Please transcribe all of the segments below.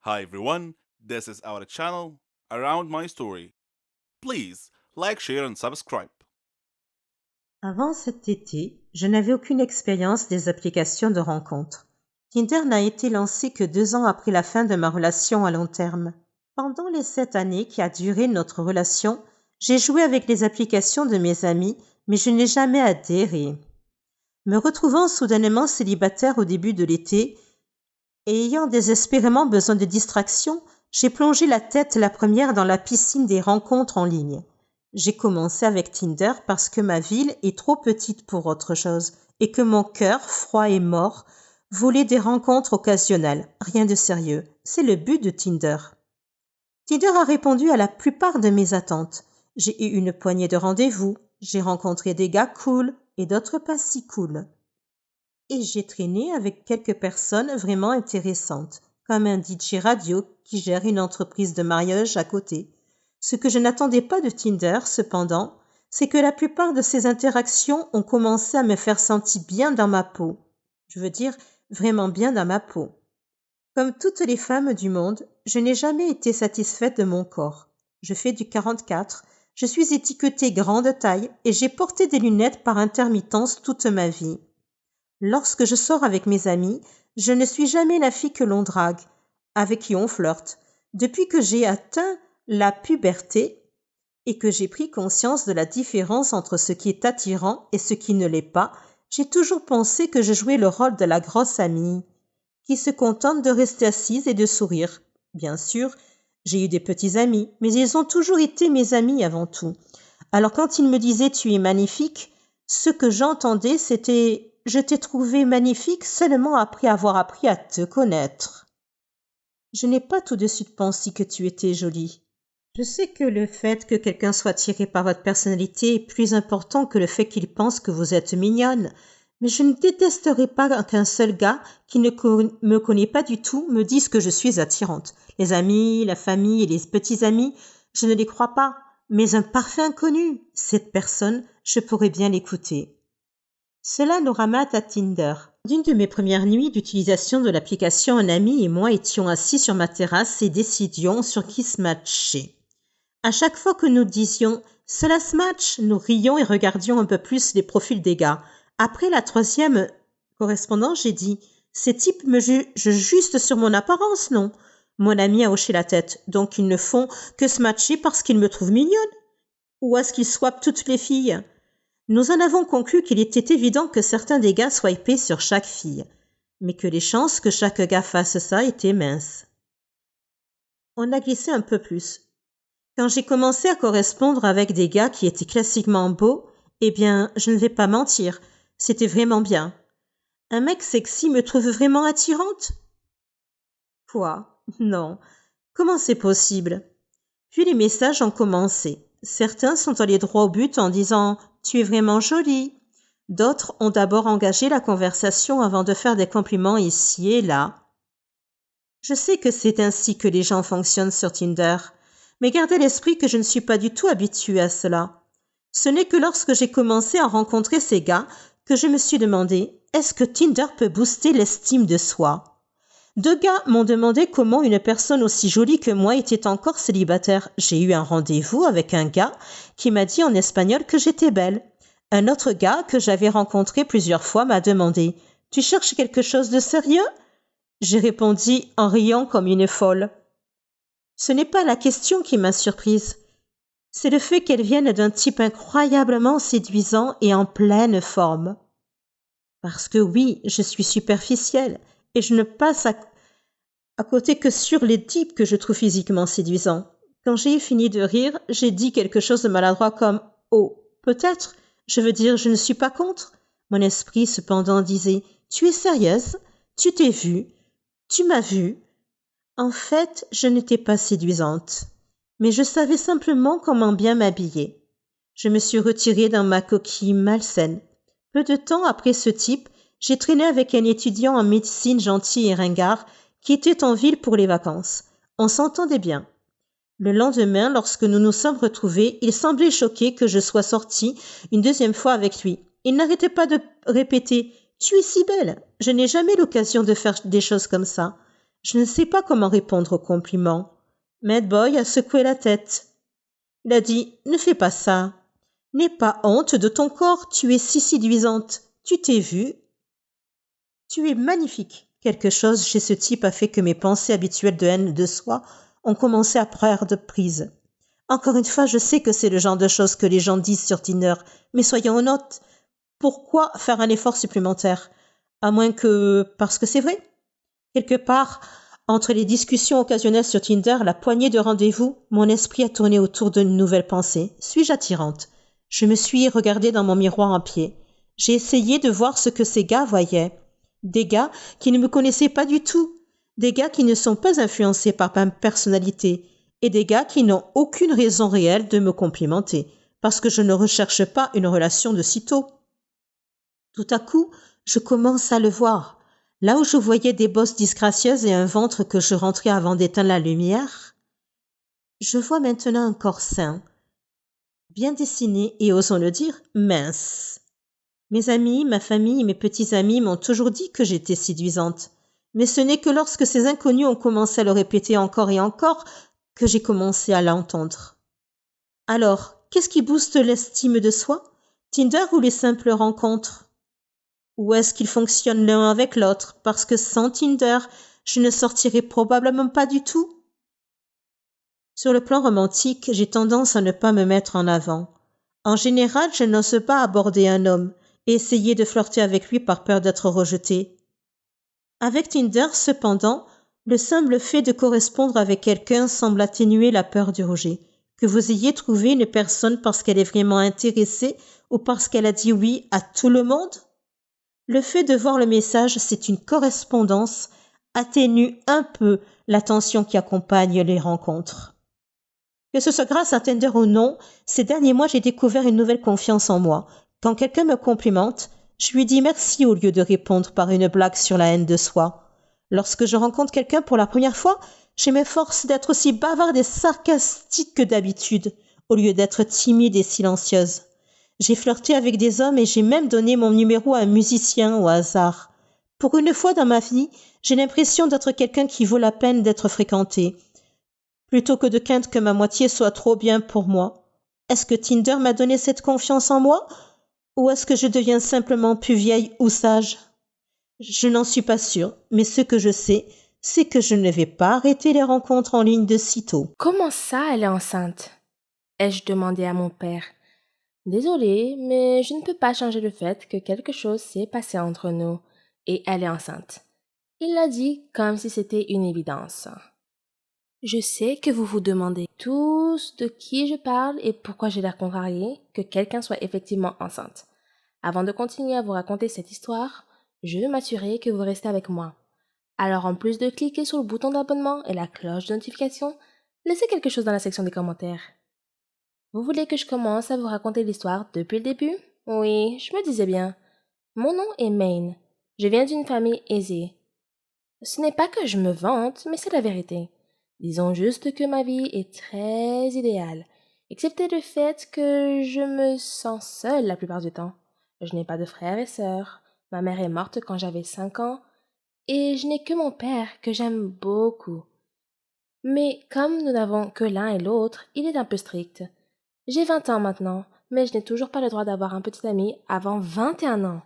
Hi everyone, this is our channel Around My Story. Please like, share and subscribe. Avant cet été, je n'avais aucune expérience des applications de rencontres. Tinder n'a été lancé que 2 ans après la fin de ma relation à long terme. Pendant les 7 années qui a duré notre relation, j'ai joué avec les applications de mes amis, mais je n'ai jamais adhéré. Me retrouvant soudainement célibataire au début de l'été et ayant désespérément besoin de distraction, j'ai plongé la tête la première dans la piscine des rencontres en ligne. J'ai commencé avec Tinder parce que ma ville est trop petite pour autre chose et que mon cœur, froid et mort, voulait des rencontres occasionnelles. Rien de sérieux. C'est le but de Tinder. Tinder a répondu à la plupart de mes attentes. J'ai eu une poignée de rendez-vous, j'ai rencontré des gars cool et d'autres pas si cool. Et j'ai traîné avec quelques personnes vraiment intéressantes, comme un DJ radio qui gère une entreprise de mariage à côté. Ce que je n'attendais pas de Tinder, cependant, c'est que la plupart de ces interactions ont commencé à me faire sentir bien dans ma peau. Je veux dire, vraiment bien dans ma peau. Comme toutes les femmes du monde, je n'ai jamais été satisfaite de mon corps. Je fais du 44, je suis étiquetée grande taille et j'ai porté des lunettes par intermittence toute ma vie. Lorsque je sors avec mes amis, je ne suis jamais la fille que l'on drague, avec qui on flirte. Depuis que j'ai atteint la puberté et que j'ai pris conscience de la différence entre ce qui est attirant et ce qui ne l'est pas, j'ai toujours pensé que je jouais le rôle de la grosse amie, qui se contente de rester assise et de sourire. Bien sûr, j'ai eu des petits amis, mais ils ont toujours été mes amis avant tout. Alors quand ils me disaient « tu es magnifique », ce que j'entendais c'était « je t'ai trouvé magnifique seulement après avoir appris à te connaître ». Je n'ai pas tout de suite pensé que tu étais jolie. Je sais que le fait que quelqu'un soit attiré par votre personnalité est plus important que le fait qu'il pense que vous êtes mignonne, mais je ne détesterai pas qu'un seul gars qui ne me connaît pas du tout me dise que je suis attirante. Les amis, la famille et les petits amis, je ne les crois pas, mais un parfait inconnu, cette personne, je pourrais bien l'écouter. Cela nous ramène à Tinder. D'une de mes premières nuits d'utilisation de l'application, un ami et moi étions assis sur ma terrasse et décidions sur qui se matcher. À chaque fois que nous disions « cela se match », nous rions et regardions un peu plus les profils des gars. Après la 3e correspondance, j'ai dit « ces types me jugent juste sur mon apparence, non ?» Mon ami a hoché la tête. « Donc ils ne font que se matcher parce qu'ils me trouvent mignonne ? Ou est-ce qu'ils swappent toutes les filles ?» Nous en avons conclu qu'il était évident que certains des gars swipaient sur chaque fille, mais que les chances que chaque gars fasse ça étaient minces. On a glissé un peu plus. Quand j'ai commencé à correspondre avec des gars qui étaient classiquement beaux, eh bien, je ne vais pas mentir, c'était vraiment bien. Un mec sexy me trouve vraiment attirante ? Quoi ? Non. Comment c'est possible ? Puis les messages ont commencé. Certains sont allés droit au but en disant « Tu es vraiment jolie ». D'autres ont d'abord engagé la conversation avant de faire des compliments ici et là. Je sais que c'est ainsi que les gens fonctionnent sur Tinder, mais gardez à l'esprit que je ne suis pas du tout habituée à cela. Ce n'est que lorsque j'ai commencé à rencontrer ces gars que je me suis demandé « Est-ce que Tinder peut booster l'estime de soi ?» 2 gars m'ont demandé comment une personne aussi jolie que moi était encore célibataire. J'ai eu un rendez-vous avec un gars qui m'a dit en espagnol que j'étais belle. Un autre gars que j'avais rencontré plusieurs fois m'a demandé « Tu cherches quelque chose de sérieux ?» J'ai répondu en riant comme une folle. Ce n'est pas la question qui m'a surprise. C'est le fait qu'elle vienne d'un type incroyablement séduisant et en pleine forme. Parce que oui, je suis superficielle et je ne passe à côté que sur les types que je trouve physiquement séduisants. Quand j'ai fini de rire, j'ai dit quelque chose de maladroit comme « Oh, peut-être, je veux dire, je ne suis pas contre ». Mon esprit cependant disait « Tu es sérieuse ? Tu t'es vue ? Tu m'as vue ?» En fait, je n'étais pas séduisante, mais je savais simplement comment bien m'habiller. Je me suis retirée dans ma coquille malsaine. Peu de temps après ce type, j'ai traîné avec un étudiant en médecine gentil et ringard qui était en ville pour les vacances. On s'entendait bien. Le lendemain, lorsque nous nous sommes retrouvés, il semblait choqué que je sois sortie une 2e fois avec lui. Il n'arrêtait pas de répéter « Tu es si belle !» Je n'ai jamais l'occasion de faire des choses comme ça. Je ne sais pas comment répondre au compliment. Mad Boy a secoué la tête. Il a dit « Ne fais pas ça. N'aie pas honte de ton corps, tu es si séduisante. Tu t'es vue. Tu es magnifique. » Quelque chose chez ce type a fait que mes pensées habituelles de haine de soi ont commencé à perdre prise. Encore une fois, je sais que c'est le genre de choses que les gens disent sur Tinder, mais soyons honnêtes, pourquoi faire un effort supplémentaire? À moins que parce que c'est vrai. Quelque part, entre les discussions occasionnelles sur Tinder, la poignée de rendez-vous, mon esprit a tourné autour d'une nouvelle pensée. Suis-je attirante? Je me suis regardée dans mon miroir en pied. J'ai essayé de voir ce que ces gars voyaient. Des gars qui ne me connaissaient pas du tout. Des gars qui ne sont pas influencés par ma personnalité. Et des gars qui n'ont aucune raison réelle de me complimenter. Parce que je ne recherche pas une relation de sitôt. Tout à coup, je commence à le voir. Là où je voyais des bosses disgracieuses et un ventre que je rentrais avant d'éteindre la lumière, je vois maintenant un corps sain, bien dessiné et, osons le dire, mince. Mes amis, ma famille et mes petits amis m'ont toujours dit que j'étais séduisante. Mais ce n'est que lorsque ces inconnus ont commencé à le répéter encore et encore que j'ai commencé à l'entendre. Alors, qu'est-ce qui booste l'estime de soi? Tinder ou les simples rencontres? Ou est-ce qu'ils fonctionnent l'un avec l'autre? Parce que sans Tinder, je ne sortirais probablement pas du tout. Sur le plan romantique, j'ai tendance à ne pas me mettre en avant. En général, je n'ose pas aborder un homme et essayer de flirter avec lui par peur d'être rejetée. Avec Tinder, cependant, le simple fait de correspondre avec quelqu'un semble atténuer la peur du rejet. Que vous ayez trouvé une personne parce qu'elle est vraiment intéressée ou parce qu'elle a dit oui à tout le monde? Le fait de voir le message, c'est une correspondance, atténue un peu la tension qui accompagne les rencontres. Que ce soit grâce à Tinder ou non, ces derniers mois, j'ai découvert une nouvelle confiance en moi. Quand quelqu'un me complimente, je lui dis merci au lieu de répondre par une blague sur la haine de soi. Lorsque je rencontre quelqu'un pour la première fois, je m'efforce d'être aussi bavarde et sarcastique que d'habitude, au lieu d'être timide et silencieuse. J'ai flirté avec des hommes et j'ai même donné mon numéro à un musicien au hasard. Pour une fois dans ma vie, j'ai l'impression d'être quelqu'un qui vaut la peine d'être fréquenté, plutôt que de craindre que ma moitié soit trop bien pour moi. Est-ce que Tinder m'a donné cette confiance en moi? Ou est-ce que je deviens simplement plus vieille ou sage? Je n'en suis pas sûre, mais ce que je sais, c'est que je ne vais pas arrêter les rencontres en ligne de sitôt. Comment ça, elle est enceinte? Ai-je demandé à mon père. Désolée, mais je ne peux pas changer le fait que quelque chose s'est passé entre nous et elle est enceinte. Il l'a dit comme si c'était une évidence. Je sais que vous vous demandez tous de qui je parle et pourquoi j'ai l'air contrariée que quelqu'un soit effectivement enceinte. Avant de continuer à vous raconter cette histoire, je veux m'assurer que vous restez avec moi. Alors en plus de cliquer sur le bouton d'abonnement et la cloche de notification, laissez quelque chose dans la section des commentaires. Vous voulez que je commence à vous raconter l'histoire depuis le début? Oui, je me disais bien. Mon nom est Maine. Je viens d'une famille aisée. Ce n'est pas que je me vante, mais c'est la vérité. Disons juste que ma vie est très idéale, excepté le fait que je me sens seule la plupart du temps. Je n'ai pas de frères et sœurs. Ma mère est morte quand j'avais 5 ans, et je n'ai que mon père que j'aime beaucoup. Mais comme nous n'avons que l'un et l'autre, il est un peu strict. J'ai 20 ans maintenant, mais je n'ai toujours pas le droit d'avoir un petit ami avant 21 ans.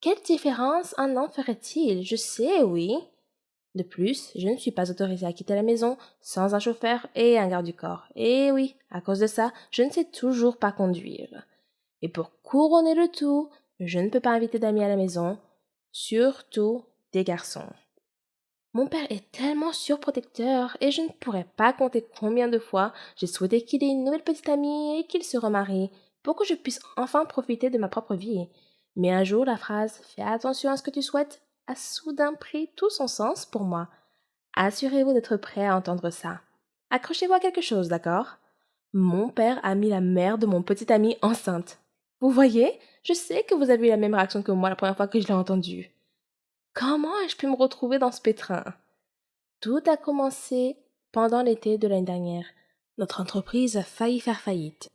Quelle différence un an ferait-il? Je sais, oui. De plus, je ne suis pas autorisée à quitter la maison sans un chauffeur et un garde du corps. Et oui, à cause de ça, je ne sais toujours pas conduire. Et pour couronner le tout, je ne peux pas inviter d'amis à la maison, surtout des garçons. Mon père est tellement surprotecteur et je ne pourrais pas compter combien de fois j'ai souhaité qu'il ait une nouvelle petite amie et qu'il se remarie pour que je puisse enfin profiter de ma propre vie. Mais un jour, la phrase « Fais attention à ce que tu souhaites » a soudain pris tout son sens pour moi. Assurez-vous d'être prêt à entendre ça. Accrochez-vous à quelque chose, d'accord? Mon père a mis la mère de mon petit ami enceinte. Vous voyez, je sais que vous avez eu la même réaction que moi la première fois que je l'ai entendu. Comment ai-je pu me retrouver dans ce pétrin? Tout a commencé pendant l'été de l'année dernière. Notre entreprise a failli faire faillite.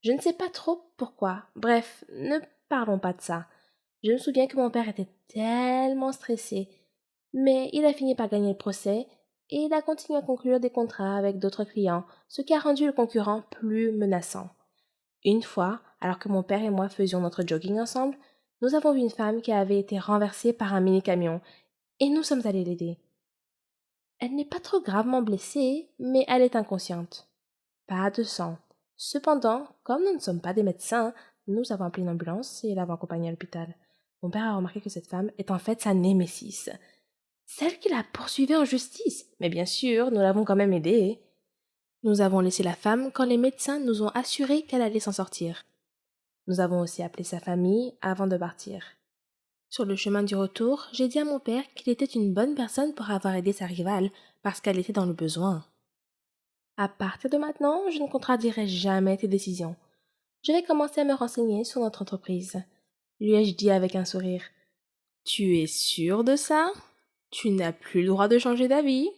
Je ne sais pas trop pourquoi. Bref, ne parlons pas de ça. Je me souviens que mon père était tellement stressé. Mais il a fini par gagner le procès et il a continué à conclure des contrats avec d'autres clients, ce qui a rendu le concurrent plus menaçant. Une fois, alors que mon père et moi faisions notre jogging ensemble, nous avons vu une femme qui avait été renversée par un mini-camion et nous sommes allés l'aider. Elle n'est pas trop gravement blessée, mais elle est inconsciente. Pas de sang. Cependant, comme nous ne sommes pas des médecins, nous avons appelé une ambulance et l'avons accompagnée à l'hôpital. Mon père a remarqué que cette femme est en fait sa némésis, celle qui la poursuivait en justice. Mais bien sûr, nous l'avons quand même aidée. Nous avons laissé la femme quand les médecins nous ont assuré qu'elle allait s'en sortir. Nous avons aussi appelé sa famille avant de partir. Sur le chemin du retour, j'ai dit à mon père qu'il était une bonne personne pour avoir aidé sa rivale parce qu'elle était dans le besoin. À partir de maintenant, je ne contradierai jamais tes décisions. Je vais commencer à me renseigner sur notre entreprise, lui ai-je dit avec un sourire. Tu es sûr de ça? Tu n'as plus le droit de changer d'avis,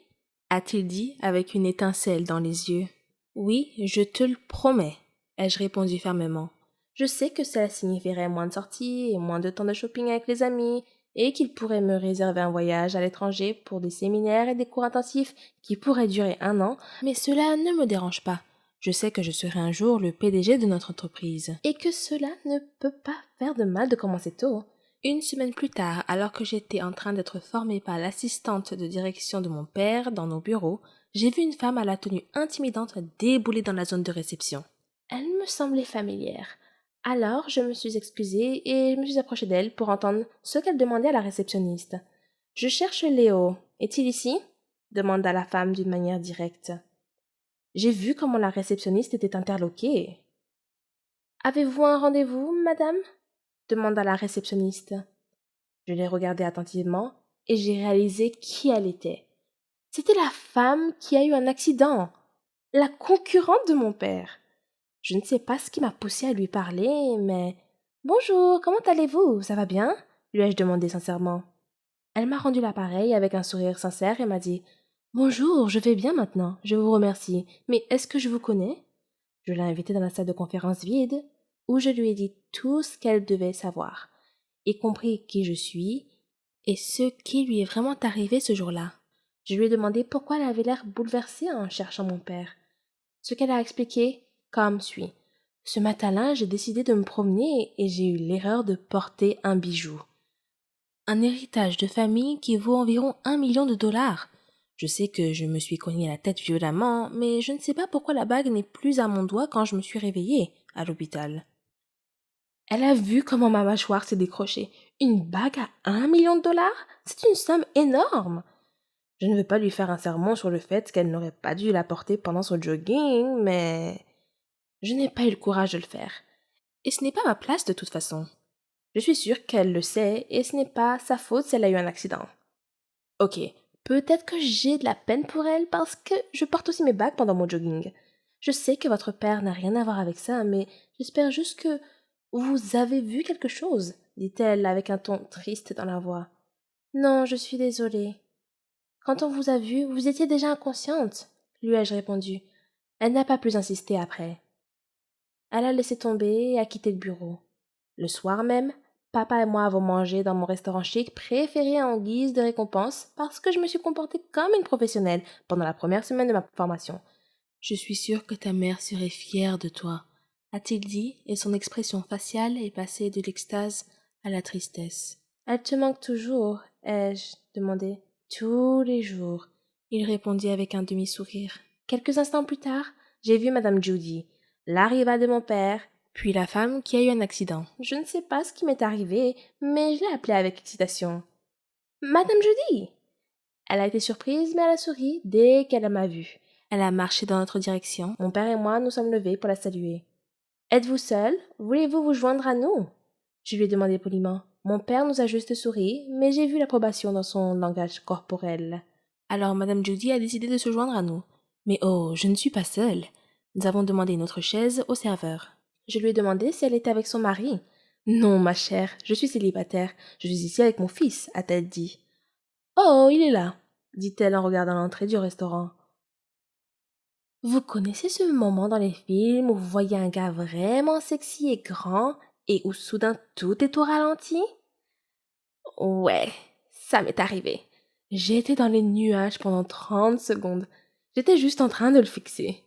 a-t-il dit avec une étincelle dans les yeux. Oui, je te le promets, ai-je répondu fermement. Je sais que cela signifierait moins de sorties et moins de temps de shopping avec les amis, et qu'il pourrait me réserver un voyage à l'étranger pour des séminaires et des cours intensifs qui pourraient durer 1 an, mais cela ne me dérange pas. Je sais que je serai un jour le PDG de notre entreprise, et que cela ne peut pas faire de mal de commencer tôt. Une semaine plus tard, alors que j'étais en train d'être formée par l'assistante de direction de mon père dans nos bureaux, j'ai vu une femme à la tenue intimidante débouler dans la zone de réception. Elle me semblait familière. Alors je me suis excusée et je me suis approchée d'elle pour entendre ce qu'elle demandait à la réceptionniste. « Je cherche Léo. Est-il ici ?» demanda la femme d'une manière directe. J'ai vu comment la réceptionniste était interloquée. « Avez-vous un rendez-vous, madame ?» demanda la réceptionniste. Je l'ai regardée attentivement et j'ai réalisé qui elle était. C'était la femme qui a eu un accident, la concurrente de mon père. Je ne sais pas ce qui m'a poussée à lui parler, mais « Bonjour, comment allez-vous? Ça va bien ?» lui ai-je demandé sincèrement. Elle m'a rendu l'appareil avec un sourire sincère et m'a dit « Bonjour, je vais bien maintenant, je vous remercie, mais est-ce que je vous connais ?» Je l'ai invitée dans la salle de conférence vide, où je lui ai dit tout ce qu'elle devait savoir, y compris qui je suis et ce qui lui est vraiment arrivé ce jour-là. Je lui ai demandé pourquoi elle avait l'air bouleversée en cherchant mon père. Ce qu'elle a expliqué comme suit. Ce matin-là, j'ai décidé de me promener et j'ai eu l'erreur de porter un bijou. Un héritage de famille qui vaut environ 1 million de dollars. Je sais que je me suis cogné la tête violemment, mais je ne sais pas pourquoi la bague n'est plus à mon doigt quand je me suis réveillée à l'hôpital. Elle a vu comment ma mâchoire s'est décrochée. Une bague à 1 million de dollars? C'est une somme énorme. Je ne veux pas lui faire un sermon sur le fait qu'elle n'aurait pas dû la porter pendant son jogging, mais je n'ai pas eu le courage de le faire. Et ce n'est pas ma place de toute façon. Je suis sûre qu'elle le sait et ce n'est pas sa faute si elle a eu un accident. Ok, peut-être que j'ai de la peine pour elle parce que je porte aussi mes bagues pendant mon jogging. Je sais que votre père n'a rien à voir avec ça, mais j'espère juste que vous avez vu quelque chose, dit-elle avec un ton triste dans la voix. Non, je suis désolée. Quand on vous a vu, vous étiez déjà inconsciente, lui ai-je répondu. Elle n'a pas plus insisté après. Elle a laissé tomber et a quitté le bureau. Le soir même, papa et moi avons mangé dans mon restaurant chic préféré en guise de récompense parce que je me suis comportée comme une professionnelle pendant la première semaine de ma formation. Je suis sûre que ta mère serait fière de toi, a-t-il dit, et son expression faciale est passée de l'extase à la tristesse. Elle te manque toujours, ai-je demandé. Tous les jours, il répondit avec un demi-sourire. Quelques instants plus tard, j'ai vu madame Judy, la rivale de mon père, puis la femme qui a eu un accident. Je ne sais pas ce qui m'est arrivé, mais je l'ai appelée avec excitation. Madame Judy! Elle a été surprise, mais elle a souri dès qu'elle m'a vue. Elle a marché dans notre direction. Mon père et moi nous sommes levés pour la saluer. Êtes-vous seul? Voulez-vous vous joindre à nous? Je lui ai demandé poliment. Mon père nous a juste souri, mais j'ai vu l'approbation dans son langage corporel. Alors madame Judy a décidé de se joindre à nous. Mais oh, je ne suis pas seule. Nous avons demandé une autre chaise au serveur. Je lui ai demandé si elle était avec son mari. Non, ma chère, je suis célibataire. Je suis ici avec mon fils, a-t-elle dit. Oh, il est là, dit-elle en regardant l'entrée du restaurant. Vous connaissez ce moment dans les films où vous voyez un gars vraiment sexy et grand et où soudain tout est au ralenti? Ouais, ça m'est arrivé. J'étais dans les nuages pendant 30 secondes. J'étais juste en train de le fixer.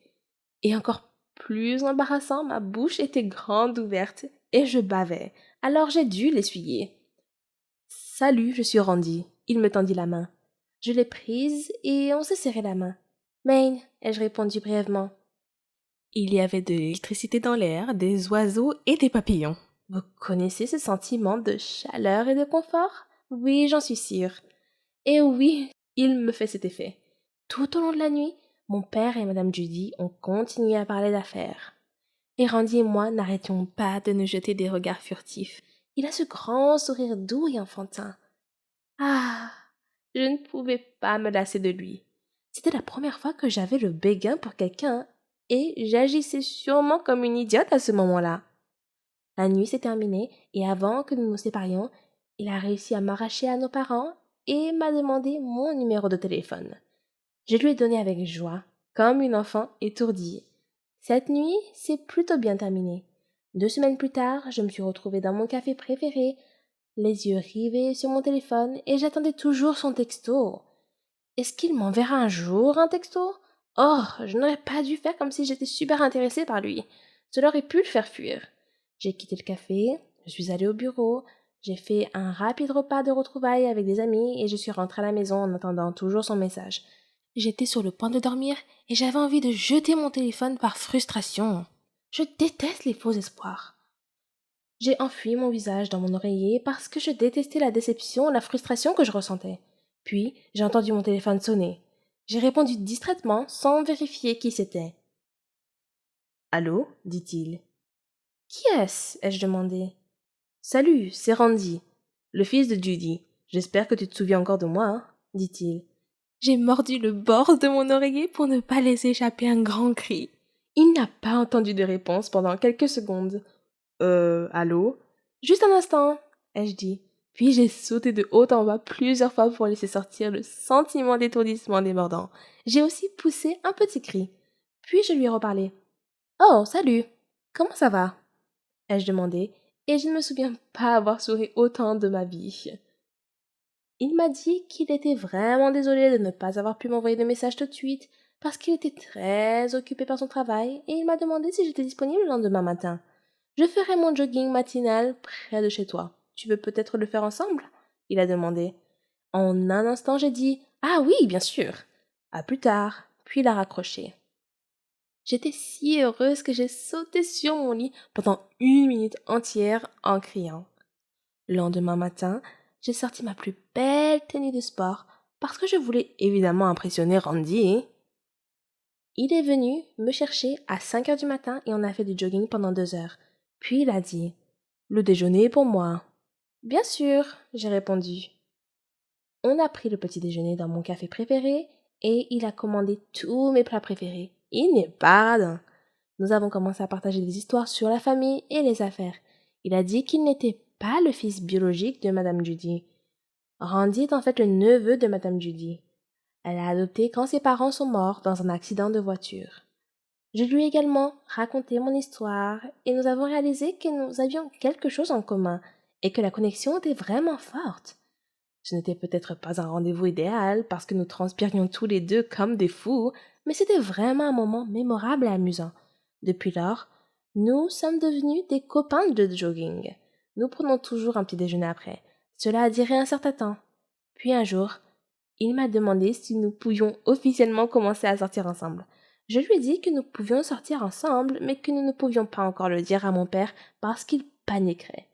Et encore plus embarrassant, ma bouche était grande ouverte et je bavais. Alors j'ai dû l'essuyer. Salut, je suis Randy. Il me tendit la main. Je l'ai prise et on s'est serré la main. Maine, ai-je répondu brièvement. Il y avait de l'électricité dans l'air, des oiseaux et des papillons. Vous connaissez ce sentiment de chaleur et de confort? Oui, j'en suis sûre. Et oui, il me fait cet effet. Tout au long de la nuit, mon père et madame Judy ont continué à parler d'affaires. Et Randy et moi n'arrêtions pas de nous jeter des regards furtifs. Il a ce grand sourire doux et enfantin. Ah, je ne pouvais pas me lasser de lui. C'était la première fois que j'avais le béguin pour quelqu'un, et j'agissais sûrement comme une idiote à ce moment-là. La nuit s'est terminée, et avant que nous nous séparions, il a réussi à m'arracher à nos parents et m'a demandé mon numéro de téléphone. Je lui ai donné avec joie, comme une enfant étourdie. Cette nuit s'est plutôt bien terminée. 2 semaines plus tard, je me suis retrouvée dans mon café préféré, les yeux rivés sur mon téléphone, et j'attendais toujours son texto. Est-ce qu'il m'enverra un jour un texto? Oh, je n'aurais pas dû faire comme si j'étais super intéressée par lui. Cela aurait pu le faire fuir. J'ai quitté le café, je suis allée au bureau, j'ai fait un rapide repas de retrouvailles avec des amis et je suis rentrée à la maison en attendant toujours son message. J'étais sur le point de dormir et j'avais envie de jeter mon téléphone par frustration. Je déteste les faux espoirs. J'ai enfui mon visage dans mon oreiller parce que je détestais la déception et la frustration que je ressentais. Puis, j'ai entendu mon téléphone sonner. J'ai répondu distraitement sans vérifier qui c'était. Allô? Dit-il. Qui est-ce? Ai-je demandé. Salut, c'est Randy, le fils de Judy. J'espère que tu te souviens encore de moi, hein? Dit-il. J'ai mordu le bord de mon oreiller pour ne pas laisser échapper un grand cri. Il n'a pas entendu de réponse pendant quelques secondes. Allô? Juste un instant, ai-je dit. Puis j'ai sauté de haut en bas plusieurs fois pour laisser sortir le sentiment d'étourdissement débordant. J'ai aussi poussé un petit cri. Puis je lui ai reparlé. Oh, salut! Comment ça va? Ai-je demandé, et je ne me souviens pas avoir souri autant de ma vie. Il m'a dit qu'il était vraiment désolé de ne pas avoir pu m'envoyer de message tout de suite, parce qu'il était très occupé par son travail, et il m'a demandé si j'étais disponible le lendemain matin. Je ferai mon jogging matinal près de chez toi. Tu veux peut-être le faire ensemble? Il a demandé. En un instant, j'ai dit ah oui, bien sûr. À plus tard. Puis il a raccroché. J'étais si heureuse que j'ai sauté sur mon lit pendant 1 minute entière en criant. Le lendemain matin, j'ai sorti ma plus belle tenue de sport parce que je voulais évidemment impressionner Randy. Il est venu me chercher à 5 heures du matin et on a fait du jogging pendant 2 heures. Puis il a dit le déjeuner est pour moi. Bien sûr, j'ai répondu. On a pris le petit déjeuner dans mon café préféré et il a commandé tous mes plats préférés. Il n'est pas radin. Nous avons commencé à partager des histoires sur la famille et les affaires. Il a dit qu'il n'était pas le fils biologique de Madame Judy. Randy est en fait le neveu de Madame Judy. Elle l'a adopté quand ses parents sont morts dans un accident de voiture. Je lui ai également raconté mon histoire et nous avons réalisé que nous avions quelque chose en commun et que la connexion était vraiment forte. Ce n'était peut-être pas un rendez-vous idéal parce que nous transpirions tous les deux comme des fous, mais c'était vraiment un moment mémorable et amusant. Depuis lors, nous sommes devenus des copains de jogging. Nous prenons toujours un petit déjeuner après. Cela a duré un certain temps. Puis un jour, il m'a demandé si nous pouvions officiellement commencer à sortir ensemble. Je lui ai dit que nous pouvions sortir ensemble, mais que nous ne pouvions pas encore le dire à mon père parce qu'il paniquerait.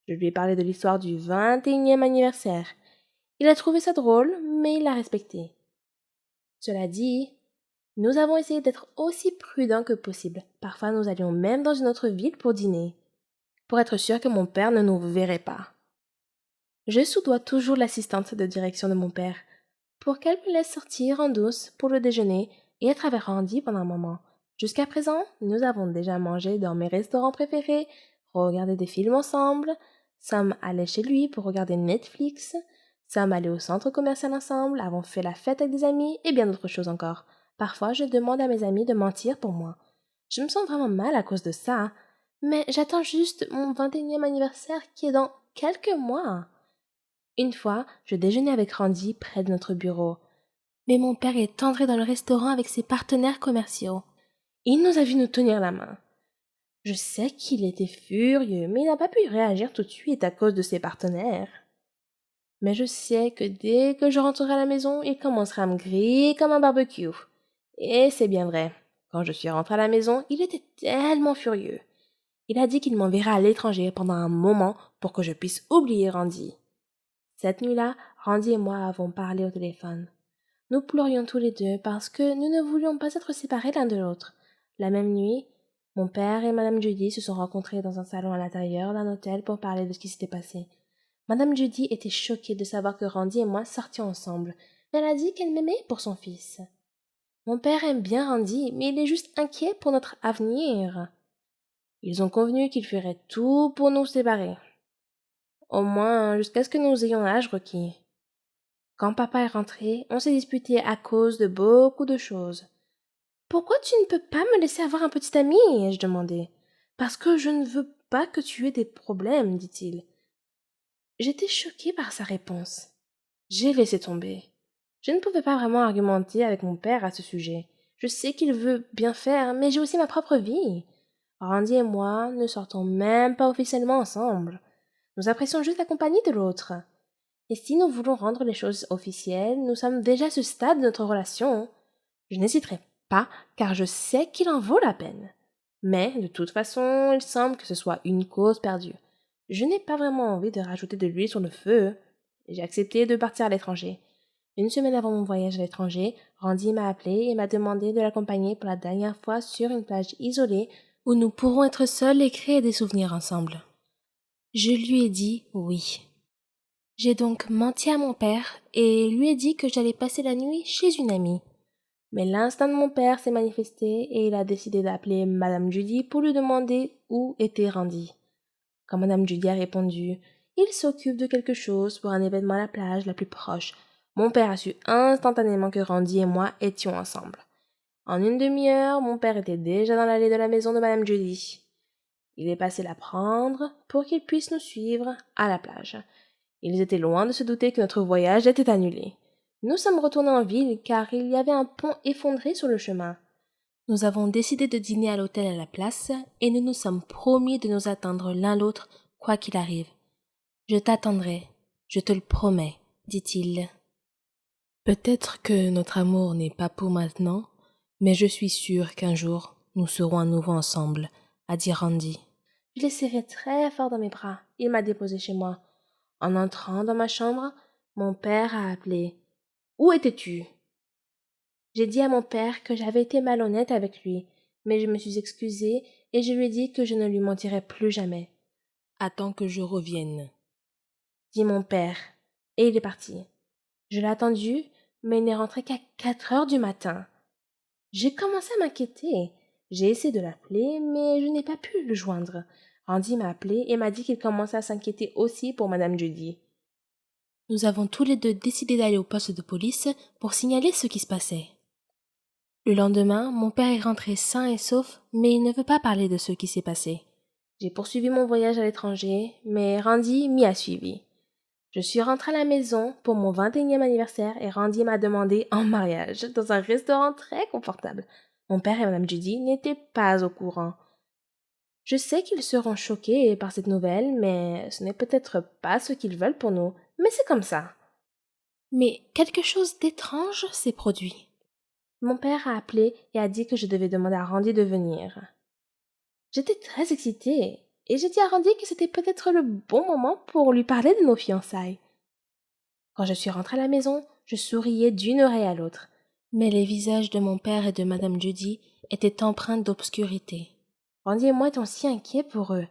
Je lui ai parlé de l'histoire du 21e anniversaire. Il a trouvé ça drôle, mais il l'a respecté. Cela dit, nous avons essayé d'être aussi prudents que possible. Parfois, nous allions même dans une autre ville pour dîner, pour être sûr que mon père ne nous verrait pas. Je soudoie toujours l'assistante de direction de mon père, pour qu'elle me laisse sortir en douce pour le déjeuner et être avec Randy pendant un moment. Jusqu'à présent, nous avons déjà mangé dans mes restaurants préférés, regardé des films ensemble, sommes allés chez lui pour regarder Netflix, sommes allés au centre commercial ensemble, avons fait la fête avec des amis et bien d'autres choses encore. Parfois, je demande à mes amis de mentir pour moi. Je me sens vraiment mal à cause de ça, mais j'attends juste mon 21e anniversaire qui est dans quelques mois. Une fois, je déjeunais avec Randy près de notre bureau. Mais mon père est entré dans le restaurant avec ses partenaires commerciaux. Il nous a vu nous tenir la main. Je sais qu'il était furieux, mais il n'a pas pu réagir tout de suite à cause de ses partenaires. Mais je sais que dès que je rentrerai à la maison, il commencera à me griller comme un barbecue. Et c'est bien vrai. Quand je suis rentrée à la maison, il était tellement furieux. Il a dit qu'il m'enverrait à l'étranger pendant un moment pour que je puisse oublier Randy. Cette nuit-là, Randy et moi avons parlé au téléphone. Nous pleurions tous les deux parce que nous ne voulions pas être séparés l'un de l'autre. La même nuit, mon père et Madame Judy se sont rencontrés dans un salon à l'intérieur d'un hôtel pour parler de ce qui s'était passé. Madame Judy était choquée de savoir que Randy et moi sortions ensemble, mais elle a dit qu'elle m'aimait pour son fils. Mon père aime bien Randy, mais il est juste inquiet pour notre avenir. Ils ont convenu qu'ils feraient tout pour nous séparer. Au moins jusqu'à ce que nous ayons l'âge requis. Quand papa est rentré, on s'est disputé à cause de beaucoup de choses. Pourquoi tu ne peux pas me laisser avoir un petit ami? Ai-je demandé. Parce que je ne veux pas que tu aies des problèmes, dit-il. J'étais choquée par sa réponse. J'ai laissé tomber. Je ne pouvais pas vraiment argumenter avec mon père à ce sujet. Je sais qu'il veut bien faire, mais j'ai aussi ma propre vie. Randy et moi ne sortons même pas officiellement ensemble. Nous apprécions juste la compagnie de l'autre. Et si nous voulons rendre les choses officielles, nous sommes déjà à ce stade de notre relation. Je n'hésiterai pas, car je sais qu'il en vaut la peine. Mais, de toute façon, il semble que ce soit une cause perdue. Je n'ai pas vraiment envie de rajouter de l'huile sur le feu. J'ai accepté de partir à l'étranger. Une semaine avant mon voyage à l'étranger, Randy m'a appelé et m'a demandé de l'accompagner pour la dernière fois sur une plage isolée où nous pourrons être seuls et créer des souvenirs ensemble. Je lui ai dit oui. J'ai donc menti à mon père et lui ai dit que j'allais passer la nuit chez une amie. Mais l'instinct de mon père s'est manifesté et il a décidé d'appeler Madame Judy pour lui demander où était Randy. Quand Madame Judy a répondu « Il s'occupe de quelque chose pour un événement à la plage la plus proche », mon père a su instantanément que Randy et moi étions ensemble. En une demi-heure, mon père était déjà dans l'allée de la maison de Madame Judy. Il est passé la prendre pour qu'il puisse nous suivre à la plage. Ils étaient loin de se douter que notre voyage était annulé. Nous sommes retournés en ville car il y avait un pont effondré sur le chemin. Nous avons décidé de dîner à l'hôtel à la place et nous nous sommes promis de nous attendre l'un l'autre quoi qu'il arrive. Je t'attendrai, je te le promets, dit-il. Peut-être que notre amour n'est pas pour maintenant, mais je suis sûre qu'un jour nous serons à nouveau ensemble, a dit Randy. Je l'ai serré très fort dans mes bras. Il m'a déposé chez moi. En entrant dans ma chambre, mon père a appelé. Où étais-tu? J'ai dit à mon père que j'avais été malhonnête avec lui, mais je me suis excusée et je lui ai dit que je ne lui mentirais plus jamais. Attends que je revienne, dit mon père, et il est parti. Je l'ai attendu, mais il n'est rentré qu'à 4 heures du matin. J'ai commencé à m'inquiéter. J'ai essayé de l'appeler, mais je n'ai pas pu le joindre. Randy m'a appelé et m'a dit qu'il commençait à s'inquiéter aussi pour Madame Judy. Nous avons tous les deux décidé d'aller au poste de police pour signaler ce qui se passait. Le lendemain, mon père est rentré sain et sauf, mais il ne veut pas parler de ce qui s'est passé. J'ai poursuivi mon voyage à l'étranger, mais Randy m'y a suivi. Je suis rentrée à la maison pour mon 21e anniversaire et Randy m'a demandé en mariage dans un restaurant très confortable. Mon père et Madame Judy n'étaient pas au courant. Je sais qu'ils seront choqués par cette nouvelle, mais ce n'est peut-être pas ce qu'ils veulent pour nous, mais c'est comme ça. Mais quelque chose d'étrange s'est produit. Mon père a appelé et a dit que je devais demander à Randy de venir. J'étais très excitée et j'ai dit à Randy que c'était peut-être le bon moment pour lui parler de nos fiançailles. Quand je suis rentrée à la maison, je souriais d'une oreille à l'autre, mais les visages de mon père et de Madame Judy étaient empreints d'obscurité. Randy et moi étions si inquiets pour eux.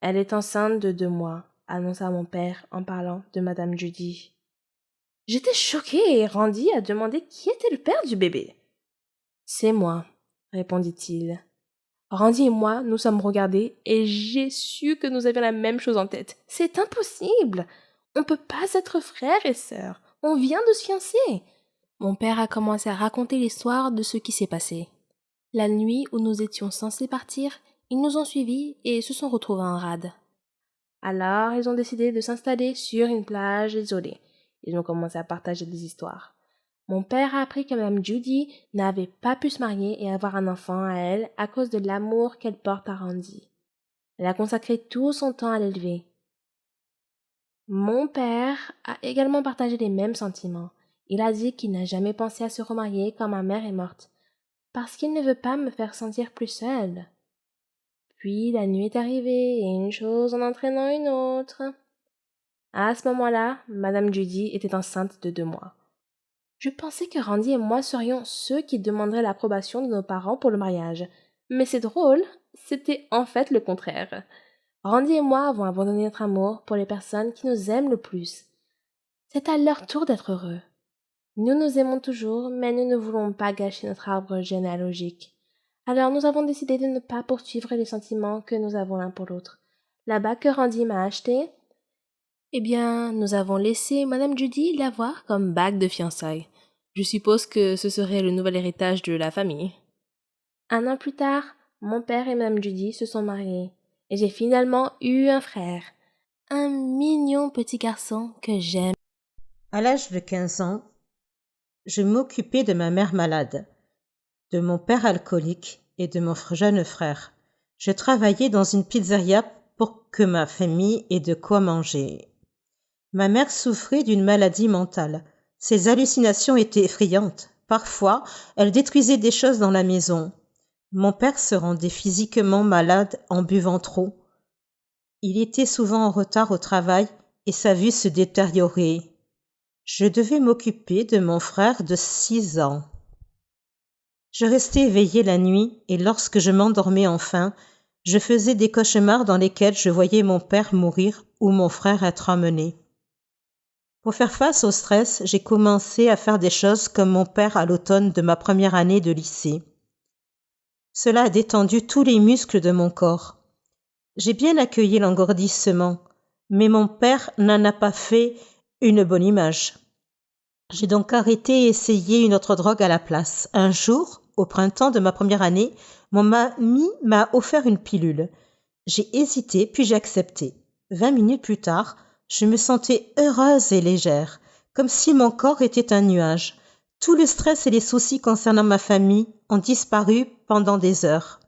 Elle est enceinte de 2 mois, annonça mon père en parlant de Madame Judy. J'étais choquée et Randy a demandé qui était le père du bébé. C'est moi, répondit-il. Randy et moi nous sommes regardés et j'ai su que nous avions la même chose en tête. C'est impossible. On ne peut pas être frères et sœurs. On vient de se fiancer. Mon père a commencé à raconter l'histoire de ce qui s'est passé. La nuit où nous étions censés partir, ils nous ont suivis et se sont retrouvés en rade. Alors, ils ont décidé de s'installer sur une plage isolée. Ils ont commencé à partager des histoires. Mon père a appris que Mme Judy n'avait pas pu se marier et avoir un enfant à elle à cause de l'amour qu'elle porte à Randy. Elle a consacré tout son temps à l'élever. Mon père a également partagé les mêmes sentiments. Il a dit qu'il n'a jamais pensé à se remarier quand ma mère est morte, parce qu'il ne veut pas me faire sentir plus seule. Puis la nuit est arrivée et une chose en entraînant une autre. À ce moment-là, Madame Judy était enceinte de 2 mois. Je pensais que Randy et moi serions ceux qui demanderaient l'approbation de nos parents pour le mariage. Mais c'est drôle, c'était en fait le contraire. Randy et moi avons abandonné notre amour pour les personnes qui nous aiment le plus. C'est à leur tour d'être heureux. Nous nous aimons toujours, mais nous ne voulons pas gâcher notre arbre généalogique. Alors nous avons décidé de ne pas poursuivre les sentiments que nous avons l'un pour l'autre. La bague que Randy m'a achetée, eh bien, nous avons laissé Madame Judy l'avoir comme bague de fiançailles. Je suppose que ce serait le nouvel héritage de la famille. 1 an plus tard, mon père et Madame Judy se sont mariés, et j'ai finalement eu un frère. Un mignon petit garçon que j'aime. À l'âge de 15 ans, je m'occupais de ma mère malade, de mon père alcoolique et de mon jeune frère. Je travaillais dans une pizzeria pour que ma famille ait de quoi manger. Ma mère souffrait d'une maladie mentale. Ses hallucinations étaient effrayantes. Parfois, elle détruisait des choses dans la maison. Mon père se rendait physiquement malade en buvant trop. Il était souvent en retard au travail et sa vue se détériorait. Je devais m'occuper de mon frère de 6 ans. Je restais éveillée la nuit et lorsque je m'endormais enfin, je faisais des cauchemars dans lesquels je voyais mon père mourir ou mon frère être emmené. Pour faire face au stress, j'ai commencé à faire des choses comme mon père à l'automne de ma première année de lycée. Cela a détendu tous les muscles de mon corps. J'ai bien accueilli l'engourdissement, mais mon père n'en a pas fait une bonne image. J'ai donc arrêté et essayé une autre drogue à la place. Un jour, au printemps de ma première année, mon ami m'a offert une pilule. J'ai hésité, puis j'ai accepté. 20 minutes plus tard, je me sentais heureuse et légère, comme si mon corps était un nuage. Tout le stress et les soucis concernant ma famille ont disparu pendant des heures.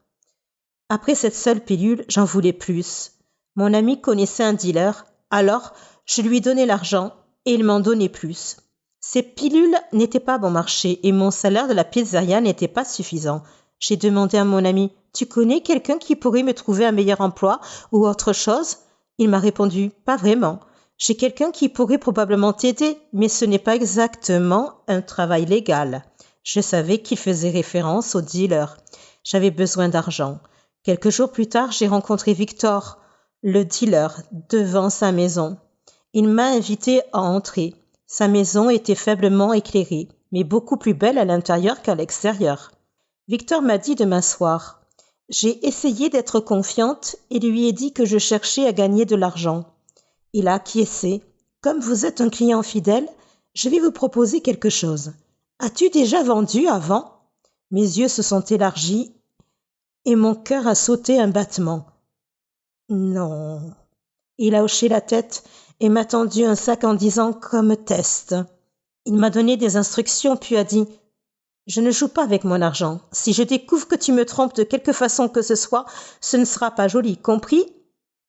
Après cette seule pilule, j'en voulais plus. Mon ami connaissait un dealer, alors je lui donnais l'argent et il m'en donnait plus. Ces pilules n'étaient pas bon marché et mon salaire de la pizzeria n'était pas suffisant. J'ai demandé à mon ami « Tu connais quelqu'un qui pourrait me trouver un meilleur emploi ou autre chose ?» Il m'a répondu « Pas vraiment. J'ai quelqu'un qui pourrait probablement t'aider, mais ce n'est pas exactement un travail légal. » Je savais qu'il faisait référence au dealer. J'avais besoin d'argent. Quelques jours plus tard, j'ai rencontré Victor, le dealer, devant sa maison. Il m'a invité à entrer. Sa maison était faiblement éclairée, mais beaucoup plus belle à l'intérieur qu'à l'extérieur. Victor m'a dit de m'asseoir. J'ai essayé d'être confiante et lui ai dit que je cherchais à gagner de l'argent. Il a acquiescé. Comme vous êtes un client fidèle, je vais vous proposer quelque chose. As-tu déjà vendu avant ? Mes yeux se sont élargis et mon cœur a sauté un battement. Non. Il a hoché la tête et m'a tendu un sac en disant comme test. Il m'a donné des instructions puis a dit « Je ne joue pas avec mon argent. Si je découvre que tu me trompes de quelque façon que ce soit, ce ne sera pas joli, compris ?»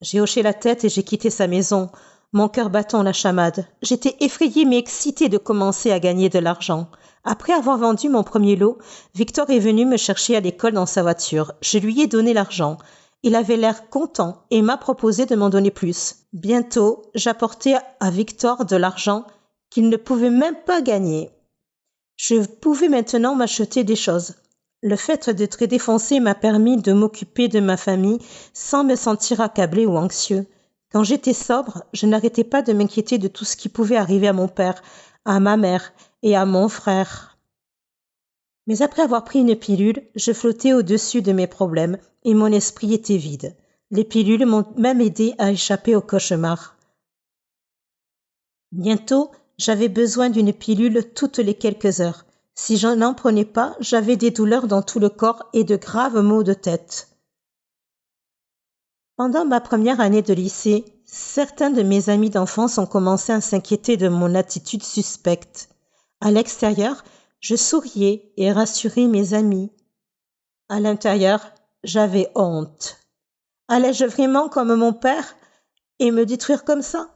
J'ai hoché la tête et j'ai quitté sa maison, mon cœur battant la chamade. J'étais effrayée mais excitée de commencer à gagner de l'argent. Après avoir vendu mon premier lot, Victor est venu me chercher à l'école dans sa voiture. Je lui ai donné l'argent. Il avait l'air content et m'a proposé de m'en donner plus. Bientôt, j'apportais à Victor de l'argent qu'il ne pouvait même pas gagner. Je pouvais maintenant m'acheter des choses. Le fait d'être défoncé m'a permis de m'occuper de ma famille sans me sentir accablé ou anxieux. Quand j'étais sobre, je n'arrêtais pas de m'inquiéter de tout ce qui pouvait arriver à mon père, à ma mère et à mon frère. Mais après avoir pris une pilule, je flottais au-dessus de mes problèmes et mon esprit était vide. Les pilules m'ont même aidé à échapper au cauchemar. Bientôt, j'avais besoin d'une pilule toutes les quelques heures. Si je n'en prenais pas, j'avais des douleurs dans tout le corps et de graves maux de tête. Pendant ma première année de lycée, certains de mes amis d'enfance ont commencé à s'inquiéter de mon attitude suspecte. À l'extérieur, je souriais et rassurais mes amis. À l'intérieur, j'avais honte. Allais-je vraiment comme mon père et me détruire comme ça?